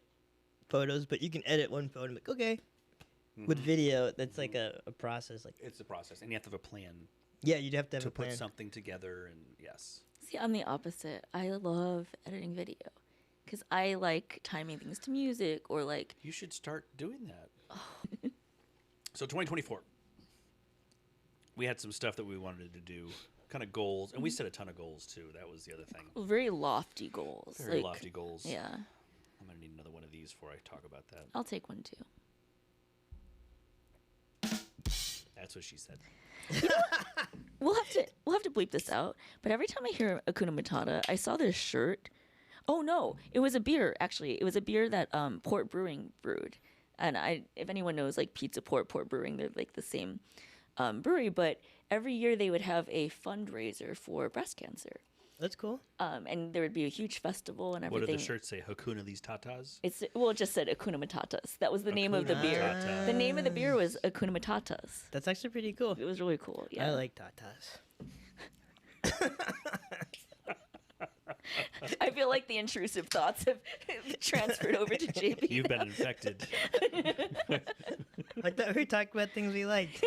photos, but you can edit one photo and be like, okay. With video, that's like a process. Like it's a process, and you have to have a plan. Yeah, you'd have to have to a plan. put something together, and yes. See, I'm the opposite. I love editing video because I like timing things to music or like. You should start doing that. So 2024, we had some stuff that we wanted to do, kind of goals, and we set a ton of goals too. That was the other thing. Very lofty goals. Very lofty goals. Yeah. I'm gonna need another one of these before I talk about that. I'll take one too. That's what she said. We'll have to bleep this out. But every time I hear Hakuna Matata, I saw this shirt. Oh no, it was a beer. Actually, it was a beer that Port Brewing brewed. And if anyone knows like Pizza Port Brewing, they're like the same brewery. But every year they would have a fundraiser for breast cancer. That's cool. And there would be a huge festival and everything. What did the shirt say? Hakuna these tatas? It just said Hakuna Matatas. That was the name of the beer. Matata. The name of the beer was Hakuna Matatas. That's actually pretty cool. It was really cool. Yeah. I like tatas. I feel like the intrusive thoughts have transferred over to JB. You've been infected. I thought we talked about things we liked.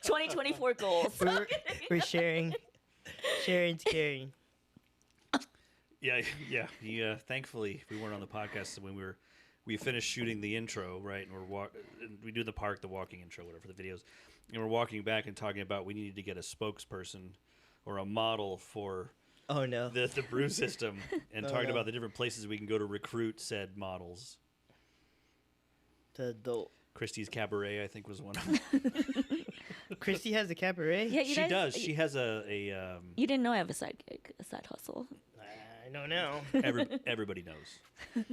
2024 goals. We're sharing. Sharing's caring. Yeah. Thankfully, we weren't on the podcast when we finished shooting the intro, right? And we do the walking intro, whatever, for the videos. And we're walking back and talking about we needed to get a spokesperson or a model for Oh no. the brew system, and talking no. about the different places we can go to recruit said models. The adult. Kristy's Cabaret, I think, was one of them. Kristy has a cabaret? Yeah, She does. She has a You didn't know I have a side gig, a side hustle. I don't know. everybody knows. Oh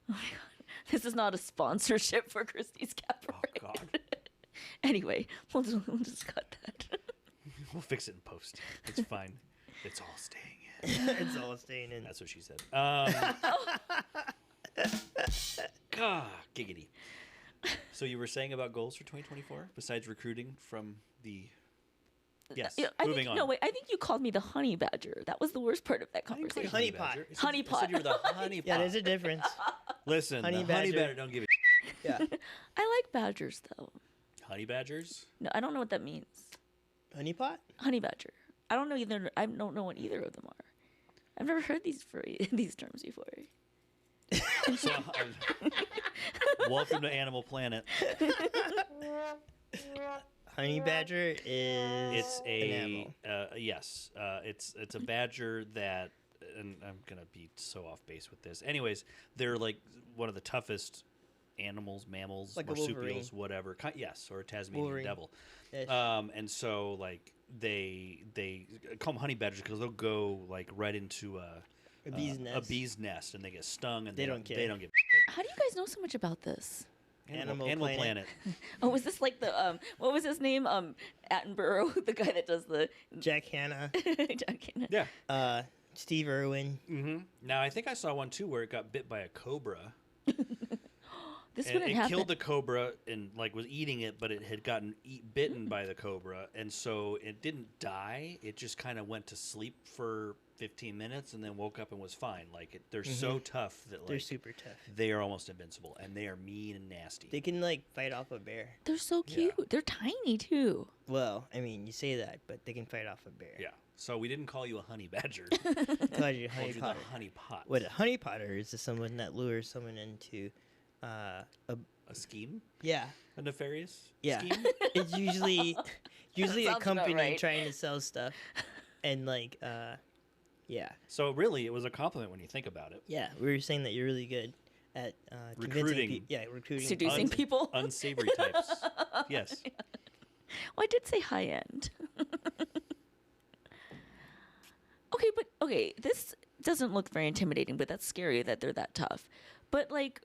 my god. This is not a sponsorship for Kristy's Cabaret. Oh God. Anyway, we'll just cut that. We'll fix it in post. It's fine. It's all staying in. It's all staying in. That's what she said. Giggity. So you were saying about goals for 2024 besides recruiting from the. Yes. Yeah, moving on. No, wait. I think you called me the honey badger. That was the worst part of that I didn't call you conversation. Honey pot. badger. I said- Honey I pot. said you were the honey pot. Yeah, there's a difference. Listen, Honey the honey badger. badger don't give a Yeah. I like badgers though. honey badgers. No, I don't know what that means. Honey pot? Honey badger. I don't know either. I don't know what either of them are. I've never heard these terms before. So, welcome to Animal Planet. Honey badger is It's an a animal. yes. It's a badger that, and I'm gonna be so off base with this. Anyways, they're like one of the toughest animals, mammals, Like a Wolverine. marsupials, whatever. Yes, or a Tasmanian Wolverine. devil. Ish. And so like they call them honey badgers because they'll go like right into a bee's nest, and they get stung, and They don't care. They don't give. How do you guys know so much about this? Animal Planet. Planet. Oh, was this like the what was his name? Attenborough, the guy that does the Jack Hanna. Yeah. Steve Irwin. Mm-hmm. Now I think I saw one too where it got bit by a cobra. This And wouldn't it happen. killed the cobra and like was eating it, but it had gotten bitten by the cobra, and so it didn't die. It just kind of went to sleep for 15 minutes and then woke up and was fine. Like they're so tough that like They're super tough. they are almost invincible, and they are mean and nasty. They can like fight off a bear. They're so cute. Yeah. They're tiny too. Well, I mean, you say that, but they can fight off a bear. Yeah. So we didn't call you a honey badger. Called you Called honey you the potter. honey pot. What a honey potter is someone that lures someone into A scheme? yeah. A nefarious Yeah. scheme? It's usually a Sounds about company right. trying to sell stuff. And like yeah. So really, it was a compliment when you think about it. Yeah, we were saying that you're really good at Recruiting. recruiting. Seducing people. Unsavory types. Yes. Well, I did say high end. Okay, this doesn't look very intimidating, but that's scary that they're that tough. But like,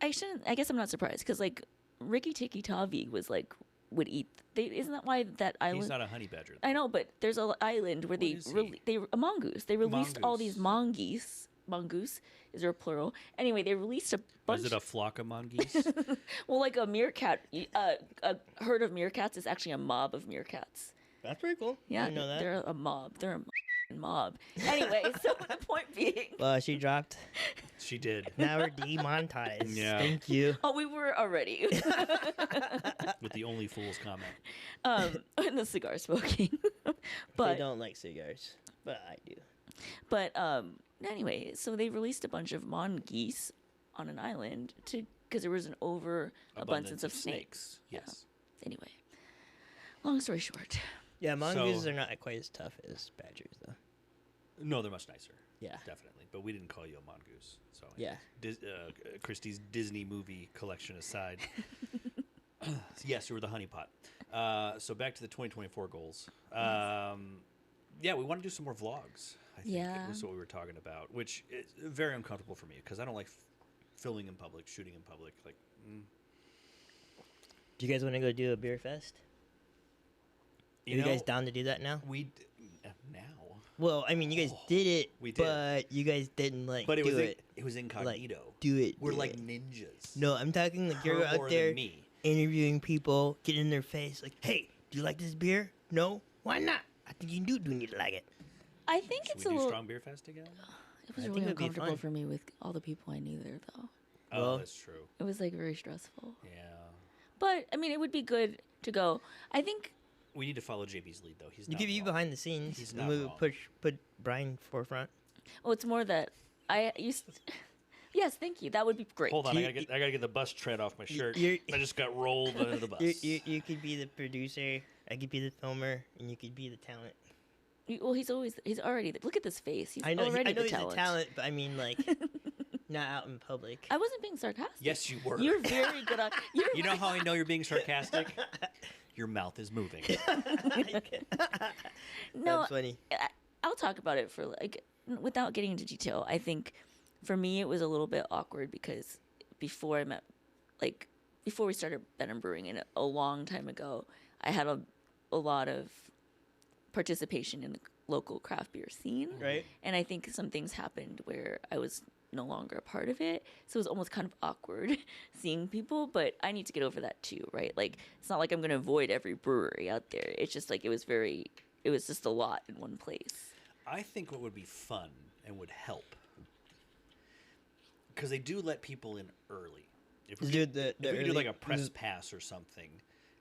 I guess I'm not surprised because like Ricky Tikki Tavi would eat. Isn't that why that island? He's not a honey badger. I know, but there's an island where What is he? a mongoose. They released all these Mongoose. mongeese mongoose. Is there a plural? Anyway, they released a bunch. Is it a flock of mongoose? Well, like a meerkat, a herd of meerkats is actually a mob of meerkats. That's pretty cool. Yeah, I didn't know that. they're a mob. They're a mob. Anyway, so the point being. Well, she dropped. She did. Now we're demonetized. Yeah. Thank you. Oh, we were already. With the only fools comment. In the cigar smoking. They but don't like cigars, but I do. but anyway, so they released a bunch of mongoose on an island because there was an overabundance of snakes. Yes. Yeah. Anyway, long story short. Yeah, mongooses So- are not quite as tough as badgers, though. No, they're much nicer. Yeah. Definitely. But we didn't call you a mongoose. So Yeah. Kristy's Disney movie collection aside. Yes, you were the honeypot. So back to the 2024 goals. Yeah, we want to do some more vlogs. I think Yeah. was what we were talking about, which is very uncomfortable for me because I don't like filming in public, shooting in public. Like, Do you guys want to go do a beer fest? Are you guys down to do that now? Now. Well, I mean, you guys did it, we did. but you guys didn't But do it. it was incognito. Do it. We're do like it. ninjas. No, I'm talking like Her you're more out there than me. interviewing people, getting in their face, like, "Hey, do you like this beer? No, why not? I think you do need to like it." I think Should it's we a do little. Strong Beer Fest together? It was I think really it'd be uncomfortable fun. for me with all the people I knew there, though. Oh, Well- that's true. It was like very stressful. Yeah. But I mean, it would be good to go. I think. We need to follow JB's lead, though. He's You not could be wrong. behind the scenes. He's and not we wrong. put Brian forefront. Oh, it's more that I used. Yes, thank you. That would be great. Hold on, You- I gotta get the bus tread off my shirt. you're- I just got rolled under the bus. You could be the producer. I could be the filmer, and you could be the talent. Well, he's already. Look at this face. He's I know. already I know the he's talent. a talent, but I mean, like, not out in public. I wasn't being sarcastic. Yes, you were. You're very good on. You're You know how I know you're being sarcastic? Your mouth is moving. no. That's funny. I'll talk about it for like without getting into detail. I think for me it was a little bit awkward because before we started Ben and Brewing and a long time ago, I had a lot of participation in the local craft beer scene. Right. And I think some things happened where I was no longer a part of it. So it was almost kind of awkward seeing people, but I need to get over that too, right? Like, it's not like I'm going to avoid every brewery out there. It's just like, it was just a lot in one place. I think what would be fun and would help, because they do let people in early. If we Dude, could do early- like a press pass or something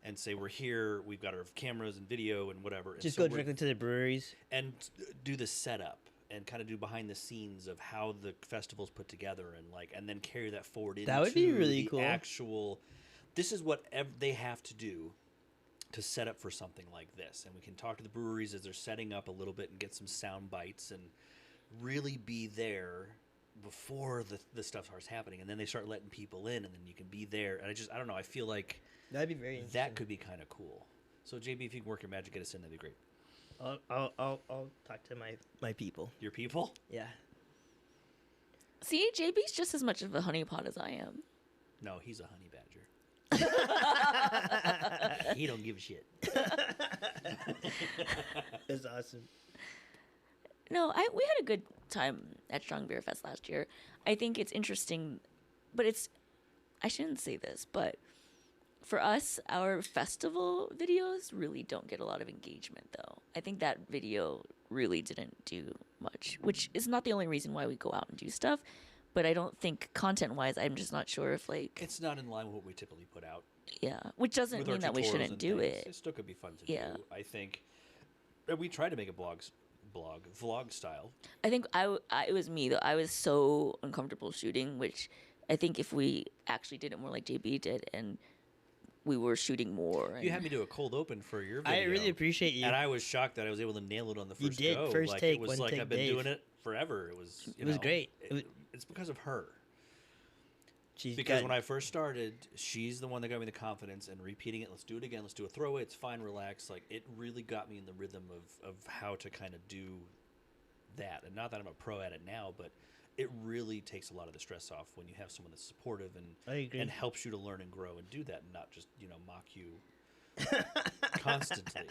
and say, we're here, we've got our cameras and video and whatever. And Just so go we're- directly to the breweries. and do the setup and kind of do behind the scenes of how the festival's put together and then carry that forward into That would be really the cool. actual. This is what they have to do to set up for something like this, and we can talk to the breweries as they're setting up a little bit and get some sound bites and really be there before the stuff starts happening, and then they start letting people in, and then you can be there. And I don't know. I feel like That'd be very interesting. that could be kind of cool. So JB, if you can work your magic, get us in, that'd be great. I'll talk to my people. Your people. Yeah. See, JB's just as much of a honeypot as I am. No, he's a honey badger. He don't give a shit. That's awesome. No, we had a good time at Strong Beer Fest last year. I think it's interesting, but I shouldn't say this, but for us, our festival videos really don't get a lot of engagement, though. I think that video really didn't do much, which is not the only reason why we go out and do stuff. But I don't think content-wise, I'm just not sure if It's not in line with what we typically put out. yeah, which doesn't With our mean that we tutorials shouldn't and do things. it. It still could be fun to Yeah. do. I think we tried to make a vlog style. I think it was me though. I was so uncomfortable shooting, which I think if we actually did it more like JB did and we were shooting more. And You had me do a cold open for your video. I really appreciate you. And I was shocked that I was able to nail it on the You first did, go. first like, take, it was one like take I've been Dave. doing it forever. It was. It was great. It's because of her. She's Because got- when I first started, she's the one that got me the confidence and repeating it. Let's do it again. Let's do a throwaway. It's fine. Relax. Like it really got me in the rhythm of how to kind of do that. And not that I'm a pro at it now, but it really takes a lot of the stress off when you have someone that's supportive I agree. and helps you to learn and grow and do that, and not just mock you constantly.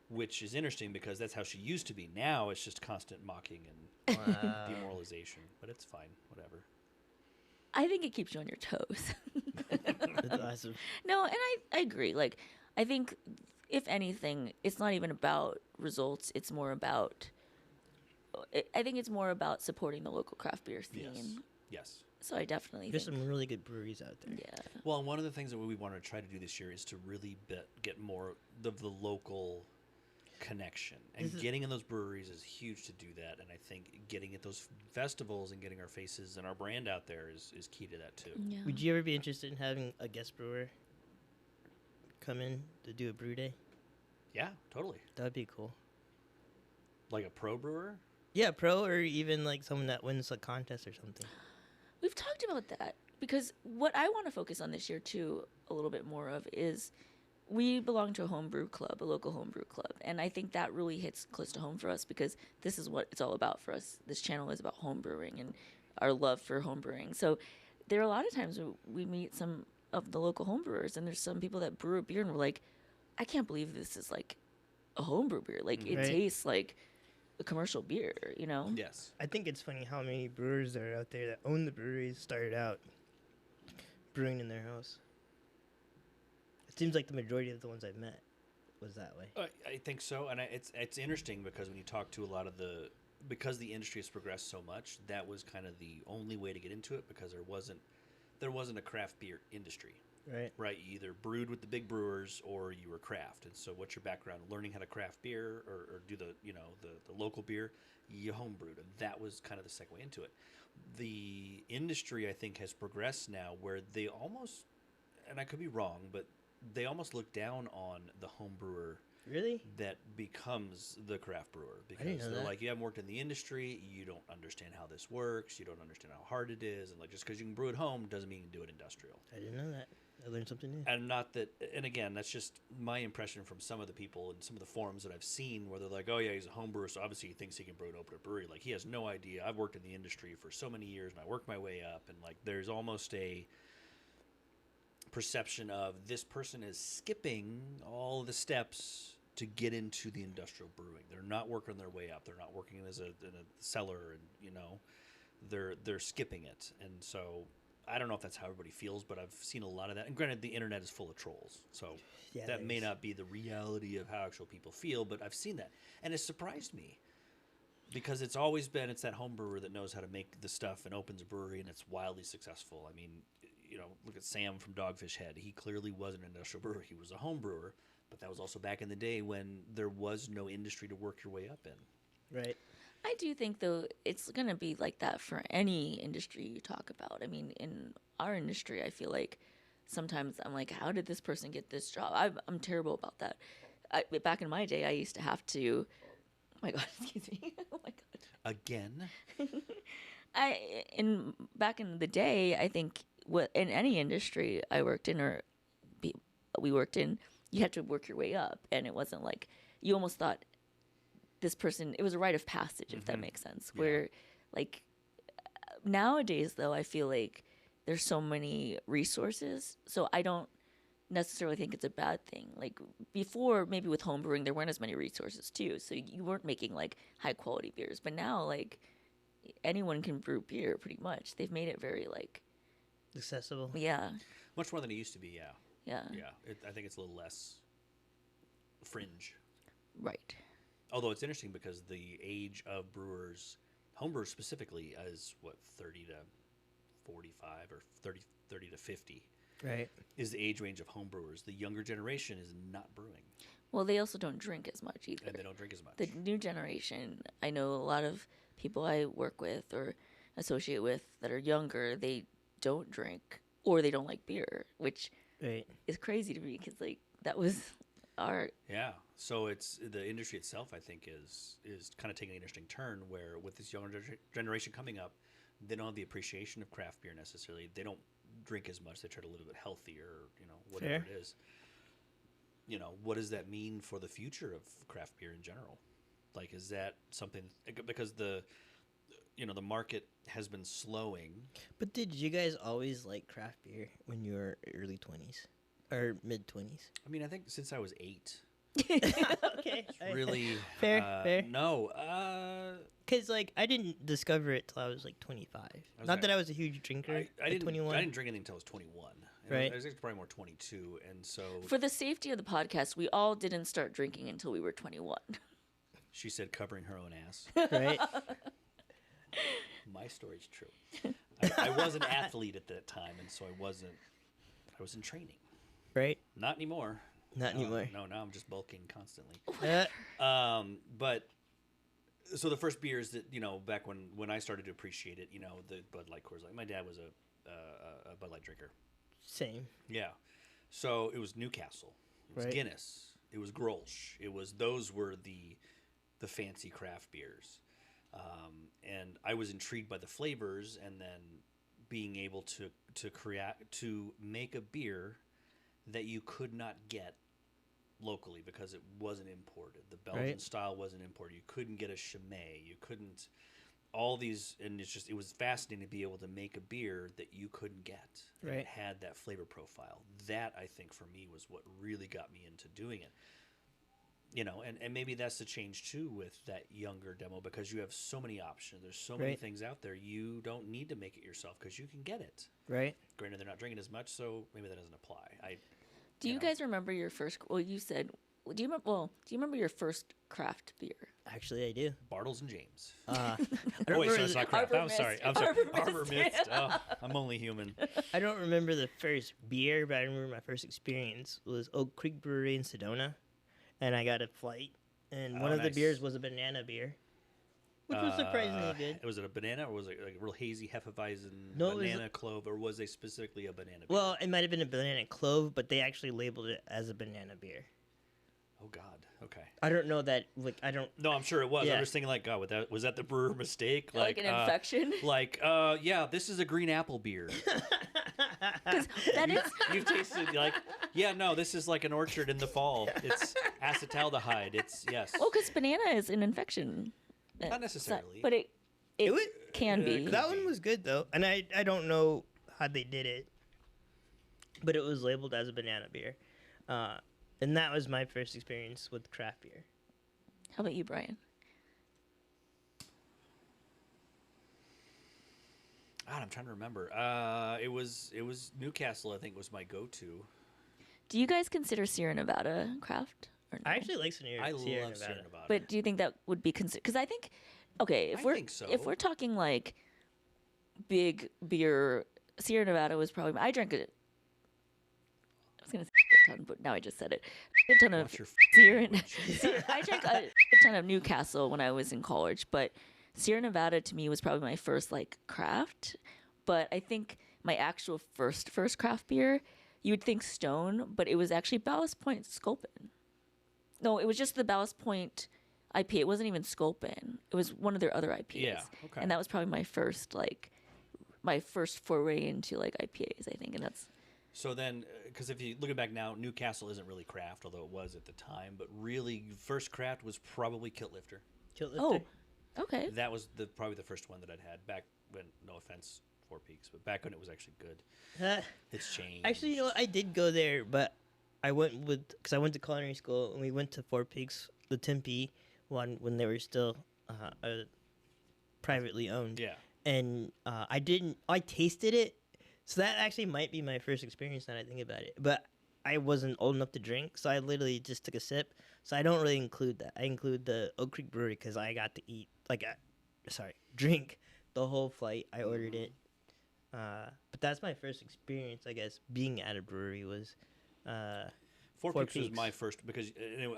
which is interesting because that's how she used to be. Now it's just constant mocking and Wow. demoralization, but it's fine, whatever. I think it keeps you on your toes. That's awesome. No, and I agree. Like, I think if anything, it's not even about results. It's more about. I think it's more about supporting the local craft beer scene. Yes. Yes. So I definitely There's think. some really good breweries out there. Yeah. Well, and one of the things that we want to try to do this year is to really get more of the local connection. And getting in those breweries is huge to do that. And I think getting at those festivals and getting our faces and our brand out there is key to that too. Yeah. Would you ever be interested in having a guest brewer come in to do a brew day? Yeah, totally. That would be cool. Like a pro brewer? Yeah, pro or even like someone that wins a contest or something. We've talked about that because what I want to focus on this year too, a little bit more of, is we belong to a homebrew club, a local homebrew club, and I think that really hits close to home for us because this is what it's all about for us. This channel is about homebrewing and our love for homebrewing. So there are a lot of times we meet some of the local homebrewers, and there's some people that brew a beer, and we're like, I can't believe this is like a homebrew beer. Like it Right. tastes like a commercial beer, you know? Yes. I think it's funny how many brewers that are out there that own the breweries started out brewing in their house. It seems like the majority of the ones I've met was that way. I think so, and it's interesting because when you talk to a lot of because the industry has progressed so much, that was kind of the only way to get into it because there wasn't a craft beer industry, Right. right? You either brewed with the big brewers or you were craft. And so, what's your background? Learning how to craft beer or do the local beer, you homebrewed, and that was kind of the segue into it. The industry, I think, has progressed now where they almost, and I could be wrong, but they almost look down on the home brewer Really? that becomes the craft brewer because didn't know they're that. like, you haven't worked in the industry, you don't understand how this works, you don't understand how hard it is, and like just because you can brew at home doesn't mean you can do it industrial. I didn't know that. I learned something new. And not that, and again, that's just my impression from some of the people and some of the forums that I've seen where they're like, oh yeah, he's a home brewer, so obviously he thinks he can brew and open a brewery. Like he has no idea. I've worked in the industry for so many years and I worked my way up, and like there's almost a perception of this person is skipping all the steps to get into the industrial brewing. They're not working their way up. They're not working in a cellar, and they're skipping it. And so I don't know if that's how everybody feels, but I've seen a lot of that. And granted, the internet is full of trolls, so Yeah, that may there's- not be the reality of how actual people feel. But I've seen that, and it surprised me because it's always been it's that home brewer that knows how to make the stuff and opens a brewery, and it's wildly successful. I mean, look at Sam from Dogfish Head. He clearly was an industrial brewer. He was a home brewer, but that was also back in the day when there was no industry to work your way up in. Right. I do think, though, it's going to be like that for any industry you talk about. I mean, in our industry, I feel like sometimes I'm like, how did this person get this job? I'm terrible about that. Back in my day, I used to have to. Oh my God, excuse me. Oh my God. Again, Back in the day, I think in any industry I worked in we worked in, you had to work your way up, and it wasn't like you almost thought this person. It was a rite of passage, if that makes sense. Yeah. Where like nowadays, though, I feel like there's so many resources, so I don't necessarily think it's a bad thing. Like before, maybe with home brewing, there weren't as many resources too, so you weren't making like high quality beers. But now, like anyone can brew beer pretty much. They've made it very like Accessible. yeah, much more than it used to be. Yeah, yeah, yeah. I think it's a little less fringe. right. Although it's interesting because the age of brewers, homebrewers specifically, is what 30 to 45 or 30 to 50 Right. is the age range of homebrewers. The younger generation is not brewing, Well, they also don't drink as much either. and they don't drink as much. The new generation, I know a lot of people I work with or associate with that are younger, they don't drink or they don't like beer, which Right. is crazy to me because like that was our Yeah. So it's the industry itself, I think, is kind of taking an interesting turn where with this younger generation coming up, they don't have the appreciation of craft beer necessarily. They don't drink as much. They try to live a bit healthier, whatever Fair. it is. What does that mean for the future of craft beer in general? Like, is that something because the market has been slowing. But did you guys always like craft beer when you were early 20s or mid 20s? I mean, I think since I was 8, Okay. Really Fair. No. Because, like, I didn't discover it till I was, like, 25. Not that I was a huge drinker I at didn't 21. I didn't drink anything until I was 21. Right. I was probably more 22, and so For the safety of the podcast, we all didn't start drinking until we were 21. she said, covering her own ass. Right? My story's true. I was an athlete at that time, and so I was in training. Right? Not anymore. Not anymore. No, now I'm just bulking constantly. But so the first beers that back when I started to appreciate it, the Bud Light, Coors Light. My dad was a Bud Light drinker. Same. Yeah, so it was Newcastle, it was Right. Guinness, it was Grolsch. Those were the fancy craft beers, and I was intrigued by the flavors, and then being able to make a beer that you could not get locally because it wasn't imported. The Belgian Right. style wasn't imported. You couldn't get a Chimay. You couldn't all these, and it was fascinating to be able to make a beer that you couldn't get. And Right. It had that flavor profile. That, I think, for me was what really got me into doing it. And maybe that's the change too with that younger demo, because you have so many options. There's so many Right. things out there. You don't need to make it yourself because you can get it. Right? Granted, they're not drinking as much, so maybe that doesn't apply. Do you guys remember your first? Well, you said. Do you remember your first craft beer? Actually, I do. Bartles and James. I Oh, don't wait, so remember it's the- not craft. Arbor I'm sorry. Mist. I'm sorry. Arbor Arbor Mist. Mist. Oh, I'm only human. I don't remember the first beer, but I remember my first experience was Oak Creek Brewery in Sedona, and I got a flight, and one Oh, of the nice. beers was a banana beer, which was surprisingly good. Was it a banana, or was it like a real hazy Hefeweizen No, it was- banana clove, or was they specifically a banana beer? Well, it might have been a banana clove, but they actually labeled it as a banana beer. Oh God. Okay. I don't know that. Like, I don't. No, I'm sure it was. Yeah. I'm just thinking, like, God, was that the brewer mistake? Like an infection? Yeah, this is a green apple beer. Because that is. You've tasted this is like an orchard in the fall. It's acetaldehyde. It's yes. Well, because banana is an infection. Not necessarily. But it was- can be. That one was good though, and I don't know how they did it, but it was labeled as a banana beer, and that was my first experience with craft beer. How about you, Brian? God, I'm trying to remember. It was Newcastle. I think was my go-to. Do you guys consider Sierra Nevada craft? Or no? I actually like Sierra I Nevada. love Sierra Nevada. But do you think that would be considered? Because I think, okay, I think so. if we're talking like big beer, Sierra Nevada was probably. I drank it. I was gonna say a ton, but now I just said it. A ton of Watch your Sierra. I drank a ton of Newcastle when I was in college, but Sierra Nevada to me was probably my first like craft. But I think my actual first craft beer, you would think Stone, but it was actually Ballast Point Sculpin. No, it was just the Ballast Point IPA. It wasn't even Sculpin. It was one of their other IPAs. Yeah, okay. And that was probably my first foray into like IPAs, I think, and that's. So then, because if you looking back now, Newcastle isn't really craft, although it was at the time. But really, first craft was probably Kilt Lifter. Oh, okay. That was probably the first one that I'd had back when. No offense, Four Peaks, but back when it was actually good. It's changed. Actually, you know what? I did go there, but I went because I went to culinary school, and we went to Four Peaks, the Tempe one, when they were still privately owned. Yeah. And I tasted it, so that actually might be my first experience now that I think about it. But I wasn't old enough to drink, so I literally just took a sip. So I don't really include that. I include the Oak Creek Brewery because I got to drink the whole flight. I ordered it. But that's my first experience, I guess, being at a brewery was Four Four Peaks was Peaks. my first because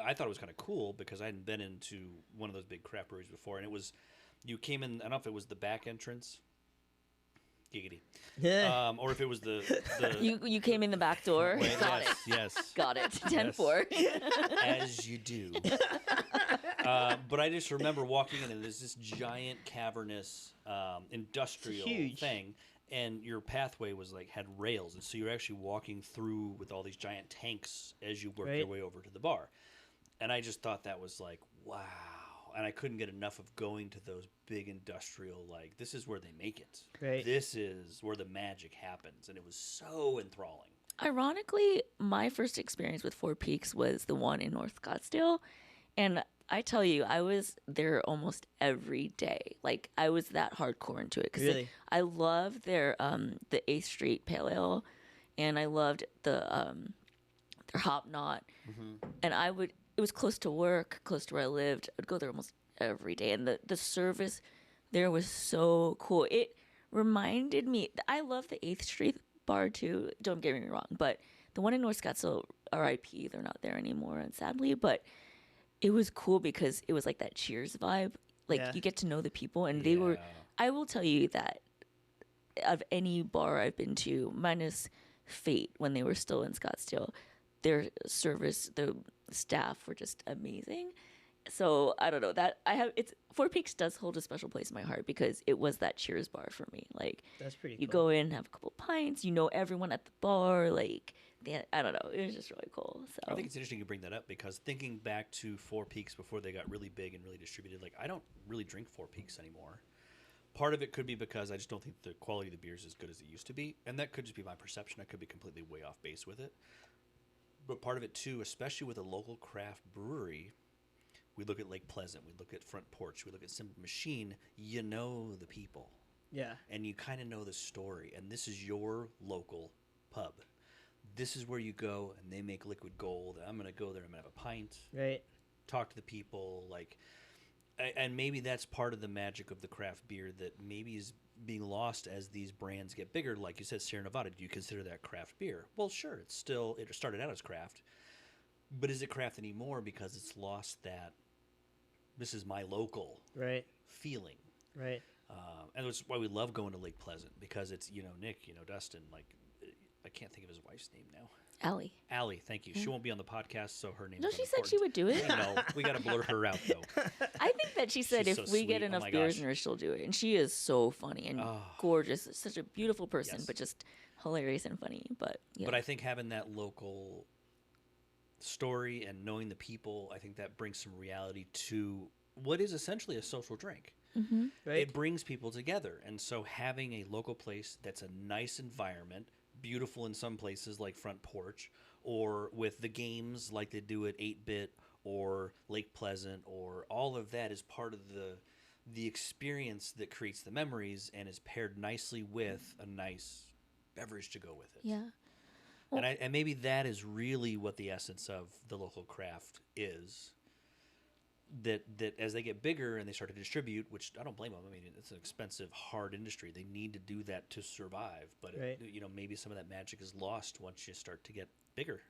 I thought it was kind of cool because I hadn't been into one of those big craft breweries before, and it was you came in. I don't know if it was the back entrance, giggity, or if it was the You came in the back door. Wait, Got yes, it. yes, Got it. 10-4. as you do. But I just remember walking in, and there's this giant cavernous industrial huge. thing, and your pathway was had rails, and so you're actually walking through with all these giant tanks as you work your Right. way over to the bar. And I just thought that was wow. And I couldn't get enough of going to those big industrial, this is where they make it. Right. This is where the magic happens. And it was so enthralling. Ironically, my first experience with Four Peaks was the one in North Scottsdale. And I tell you, I was there almost every day. Like, I was that hardcore into it. Really? I loved the 8th Street Pale Ale. And I loved their Hop Knot. And it was close to work, close to where I lived. I'd go there almost every day. And the service there was so cool. It reminded me, I love the 8th Street bar too. Don't get me wrong. But the one in North Scottsdale, RIP, they're not there anymore, and sadly. But it was cool because it was like that Cheers vibe. Like, Yeah. you get to know the people. And they were, I will tell you that of any bar I've been to, minus Fate when they were still in Scottsdale, their service, the staff were just amazing. So I don't know that Four Peaks does hold a special place in my heart because it was that Cheers bar for me. Like, That's pretty you cool. go in, have a couple pints, you know everyone at the bar. Like, I don't know, it was just really cool. So I think it's interesting you bring that up because thinking back to Four Peaks before they got really big and really distributed, like, I don't really drink Four Peaks anymore. Part of it could be because I just don't think the quality of the beer is as good as it used to be, and that could just be my perception. I could be completely way off base with it. But part of it too, especially with a local craft brewery, we look at Lake Pleasant, we look at Front Porch, we look at Simple Machine. You know the people, Yeah. and you kind of know the story. And this is your local pub. This is where you go, and they make liquid gold. I'm gonna go there. I'm gonna have a pint, Right. talk to the people, like. And maybe that's part of the magic of the craft beer that maybe is being lost as these brands get bigger. Like you said, Sierra Nevada, do you consider that craft beer? Well, sure. It started out as craft. But is it craft anymore because it's lost that this is my local Right. feeling? Right. And that's why we love going to Lake Pleasant because it's, Nick, Dustin, like, I can't think of his wife's name now. Allie. Allie, thank you. She won't be on the podcast, so her name. No, she said she would do it. I know. We got to blur her out, though. I think that she said She's if so we get sweet. Oh enough my beers gosh. in her, she'll do it. And she is so funny and gorgeous. Such a beautiful person, Yes. but just hilarious and funny. But yeah. But I think having that local story and knowing the people, I think that brings some reality to what is essentially a social drink. Right. It brings people together. And so having a local place that's a nice environment, beautiful in some places like Front Porch, or with the games like they do at 8-Bit or Lake Pleasant, or all of that is part of the experience that creates the memories and is paired nicely with a nice beverage to go with it. yeah. And maybe that is really what the essence of the local craft is. That as they get bigger and they start to distribute, which I don't blame them. I mean, it's an expensive, hard industry. They need to do that to survive. But Right. maybe some of that magic is lost once you start to get bigger.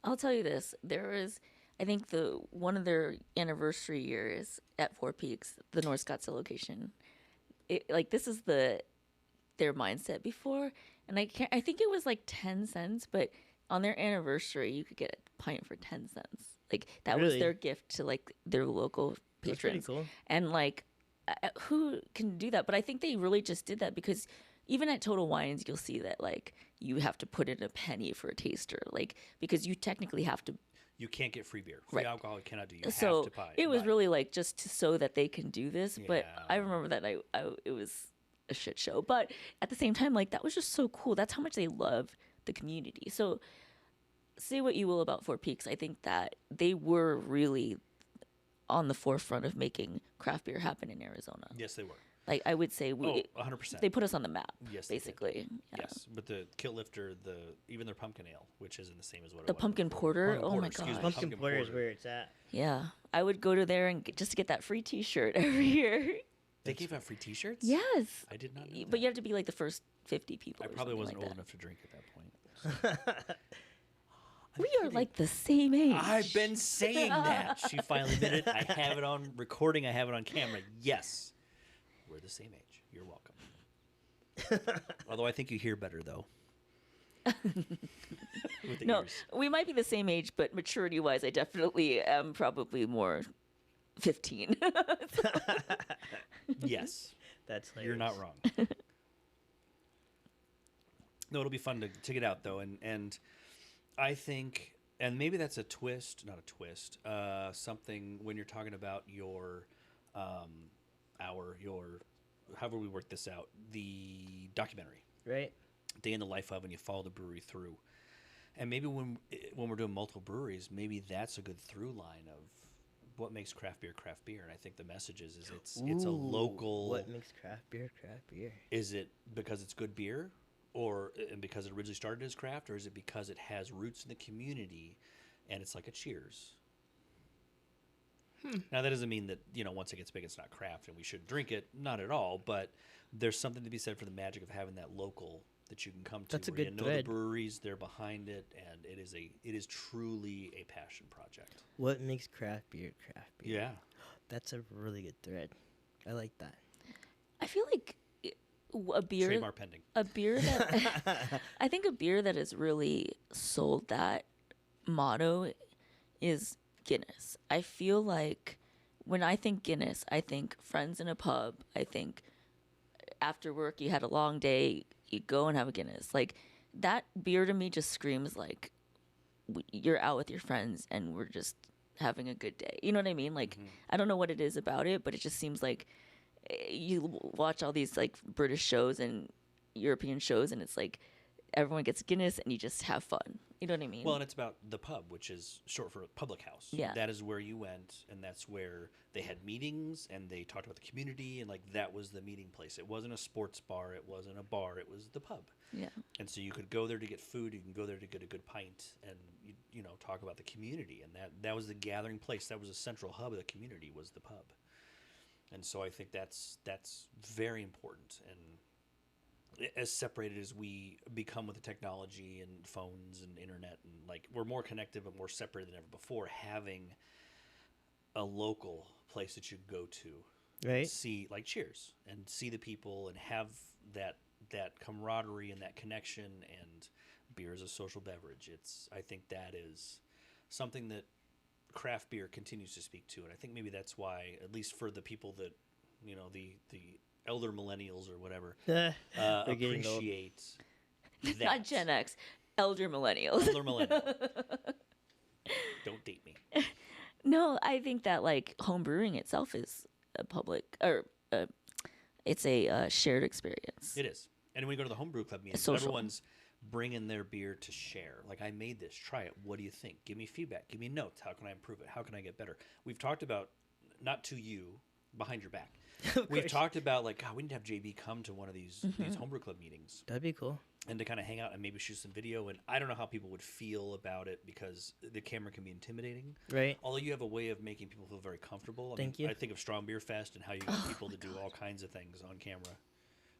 I'll tell you this. There is, I think, one of their anniversary years at Four Peaks, the North Scottsdale location. This is their mindset before. And I think it was like 10 cents, but on their anniversary, you could get a pint for 10 cents. Like, that was Really? their gift to, like, their local That's pretty patrons. cool. And, like, who can do that? But I think they really just did that because even at Total Wines, you'll see that, like, you have to put in a penny for a taster. Like, because you technically have to. You can't get free beer. Free Right. alcohol you cannot do. You So have to buy. it was buy. really, like, just so that they can do this. But Yeah. I remember that it was a shit show. But at the same time, like, that was just so cool. That's how much they love the community. So say what you will about Four Peaks, I think that they were really on the forefront of making craft beer happen in Arizona. Yes, they were. Like, I would say 100%. they put us on the map. Yes, they did. basically. Yeah. Yes, but the Kilt Lifter, even their pumpkin ale, which isn't the same as what The it was pumpkin before. porter? Pumpkin Oh my excuse me, gosh. Pumpkin porter is where it's at. Yeah, I would go to there and just to get that free T-shirt every year. They gave out free T-shirts. Yes, I did not know but that. you have to be like the first 50 people. I or probably something wasn't like old that. enough to drink at that point. We are like the same age. I've been saying that. She finally admitted it. I have it on recording. I have it on camera. Yes, we're the same age. You're welcome. Although I think you hear better though. With the No, ears. we might be the same age, but maturity-wise, I definitely am probably more 15. Yes, That's hilarious. you're not wrong. No, it'll be fun to get out though, and I think, and maybe that's a twist, not a twist, something when you're talking about your however we work this out, the documentary, Right. Day in the Life of, and you follow the brewery through. And maybe when we're doing multiple breweries, maybe that's a good through line of what makes craft beer. And I think the message is it's a local. What makes craft beer craft beer? Is it because it's good beer, or and because it originally started as craft, or is it because it has roots in the community, and it's like a Cheers? Now that doesn't mean that once it gets big, it's not craft and we should drink it. Not at all. But there's something to be said for the magic of having that local that you can come to. That's a where good you know thread. the breweries, they're behind it, and it is truly a passion project. What makes craft beer craft beer? Yeah. That's a really good thread. I like that. I feel like a beer, Trademark pending. a beer that I think a beer that has really sold that motto is Guinness. I feel like when I think Guinness, I think friends in a pub. I think after work you had a long day, you go and have a Guinness. Like that beer to me just screams like you're out with your friends and we're just having a good day. You know what I mean? Like I don't know what it is about it, but it just seems like you watch all these like British shows and European shows and it's like everyone gets Guinness and you just have fun. You know what I mean? Well, and it's about the pub, which is short for public house. Yeah. That is where you went, and that's where they had meetings, and they talked about the community, and like that was the meeting place. It wasn't a sports bar, it wasn't a bar, it was the pub. Yeah. And so you could go there to get food, you can go there to get a good pint, and you know talk about the community, and that was the gathering place. That was a central hub of the community, was the pub. And so I think that's very important, and as separated as we become with the technology and phones and internet, and like we're more connected but more separated than ever before, having a local place that you go to, Right. see like Cheers and see the people and have that camaraderie and that connection, and beer is a social beverage. I think that is something that craft beer continues to speak to, and I think maybe that's why, at least for the people that the elder millennials or whatever We're getting old. appreciate that. Not Gen X, elder millennials. Elder millennial. Don't date me. No, I think that like home brewing itself is a public or it's a shared experience. It is. And when we go to the homebrew club meetings, Social. everyone's bringing their beer to share. Like, I made this. Try it. What do you think? Give me feedback. Give me notes. How can I improve it? How can I get better? We've talked about, not to you, behind your back. We've course. talked about, like, God, we need to have JB come to one of these homebrew club meetings That'd be cool. and to kind of hang out and maybe shoot some video. And I don't know how people would feel about it because the camera can be intimidating. Right. Although you have a way of making people feel very comfortable. Thank you. I think of Strong Beer Fest and how you got people to do all kinds of things on camera,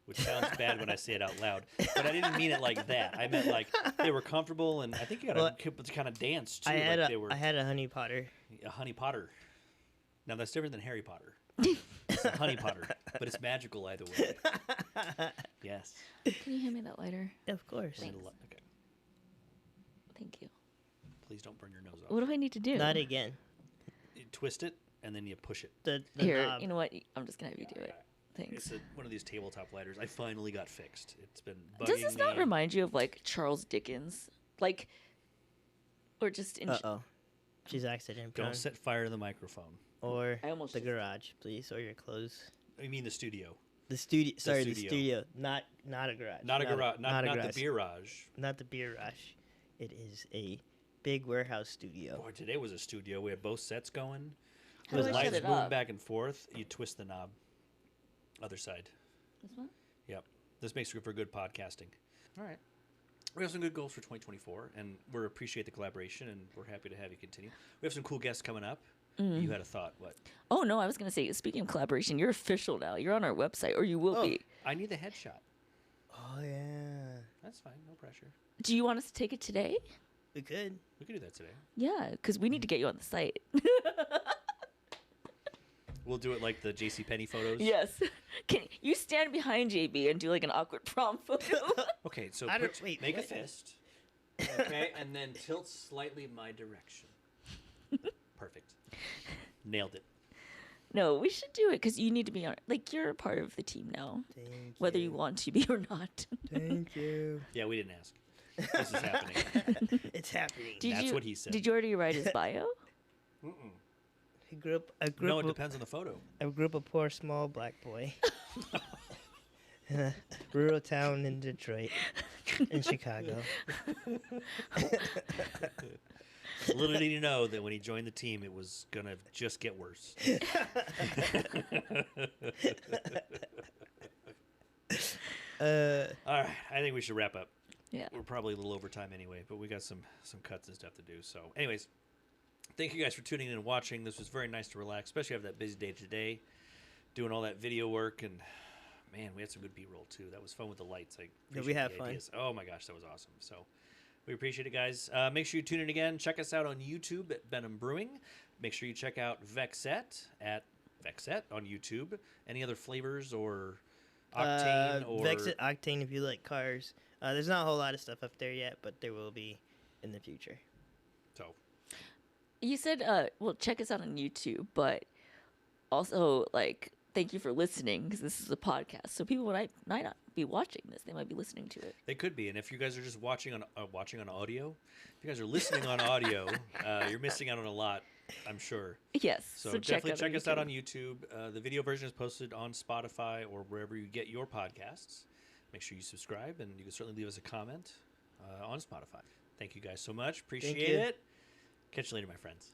which sounds bad when I say it out loud. But I didn't mean it like that. I meant like they were comfortable, and I think you got to kind of dance too. I had like I had a honey potter. a honey potter. Now that's different than Harry Potter. It's a honey potter, but it's magical either way. Yes. Can you hand me that lighter? Of course. Thanks. Okay. Thank you. Please don't burn your nose off. What do I need to do? Not again. You twist it and then you push it. The Here, knob. you know what? I'm just gonna have you do it. Thanks. It's one of these tabletop lighters. I finally got fixed. It's been bugging Does this not me. remind you of like Charles Dickens, like, or just in? Uh-oh. She's accident prone. Don't set fire to the microphone. Or I almost the just- garage, please, or your clothes. I mean the studio. The studio. Sorry, the studio. studio. Not a garage. Not a garage. Not a the garage. Beerage. Not the beer rush. It is a big warehouse studio. Boy, today was a studio. We had both sets going. How The do I lights shut it moving up? back and forth. You twist the knob. Other side. This one? Yep. This makes for good podcasting. All right. We have some good goals for 2024, and we appreciate the collaboration, and we're happy to have you continue. We have some cool guests coming up. You had a thought. What? Oh no, I was gonna say. Speaking of collaboration, you're official now. You're on our website, or you will Oh, be. I need the headshot. Oh yeah. That's fine. No pressure. Do you want us to take it today? We could. We can do that today. Yeah, because we need to get you on the site. We'll do it like the JCPenney photos. Yes. Can you stand behind JB and do like an awkward prom photo? Okay, so I don't- wait, make what? a fist. Okay, and then tilt slightly my direction. Perfect. Nailed it. No, we should do it because you need to be on. Like you're a part of the team now, Thank whether you want to be or not. Thank you. Yeah, we didn't ask. This is happening. It's happening. That's what he said. Did you already write his bio? I grew up. No, it depends on the photo. I grew up a poor small black boy. Rural town in Detroit, in Chicago. Little did he know that when he joined the team, it was going to just get worse. All right, I think we should wrap up. Yeah. We're probably a little over time anyway, but we got some cuts and stuff to do. So, anyways, thank you guys for tuning in and watching. This was very nice to relax, especially after that busy day today, doing all that video work. And, man, we had some good B-roll, too. That was fun with the lights. Did we have fun? Oh, my gosh, that was awesome. So, we appreciate it, guys. Make sure you tune in again. Check us out on YouTube at Benham Brewing. Make sure you check out Vexette at Vexette on YouTube. Any other flavors or Octane? Vexette Octane if you like cars. There's not a whole lot of stuff up there yet, but there will be in the future. So, You said, well, check us out on YouTube, but also, like, thank you for listening, because this is a podcast. So people might not be watching this. They might be listening to it. they could be. And if you guys are just watching on audio, if you guys are listening on audio, you're missing out on a lot, I'm sure. Yes. So definitely check us out on YouTube. The video version is posted on Spotify or wherever you get your podcasts. Make sure you subscribe, and you can certainly leave us a comment on Spotify. Thank you guys so much. Appreciate it. Catch you later, my friends.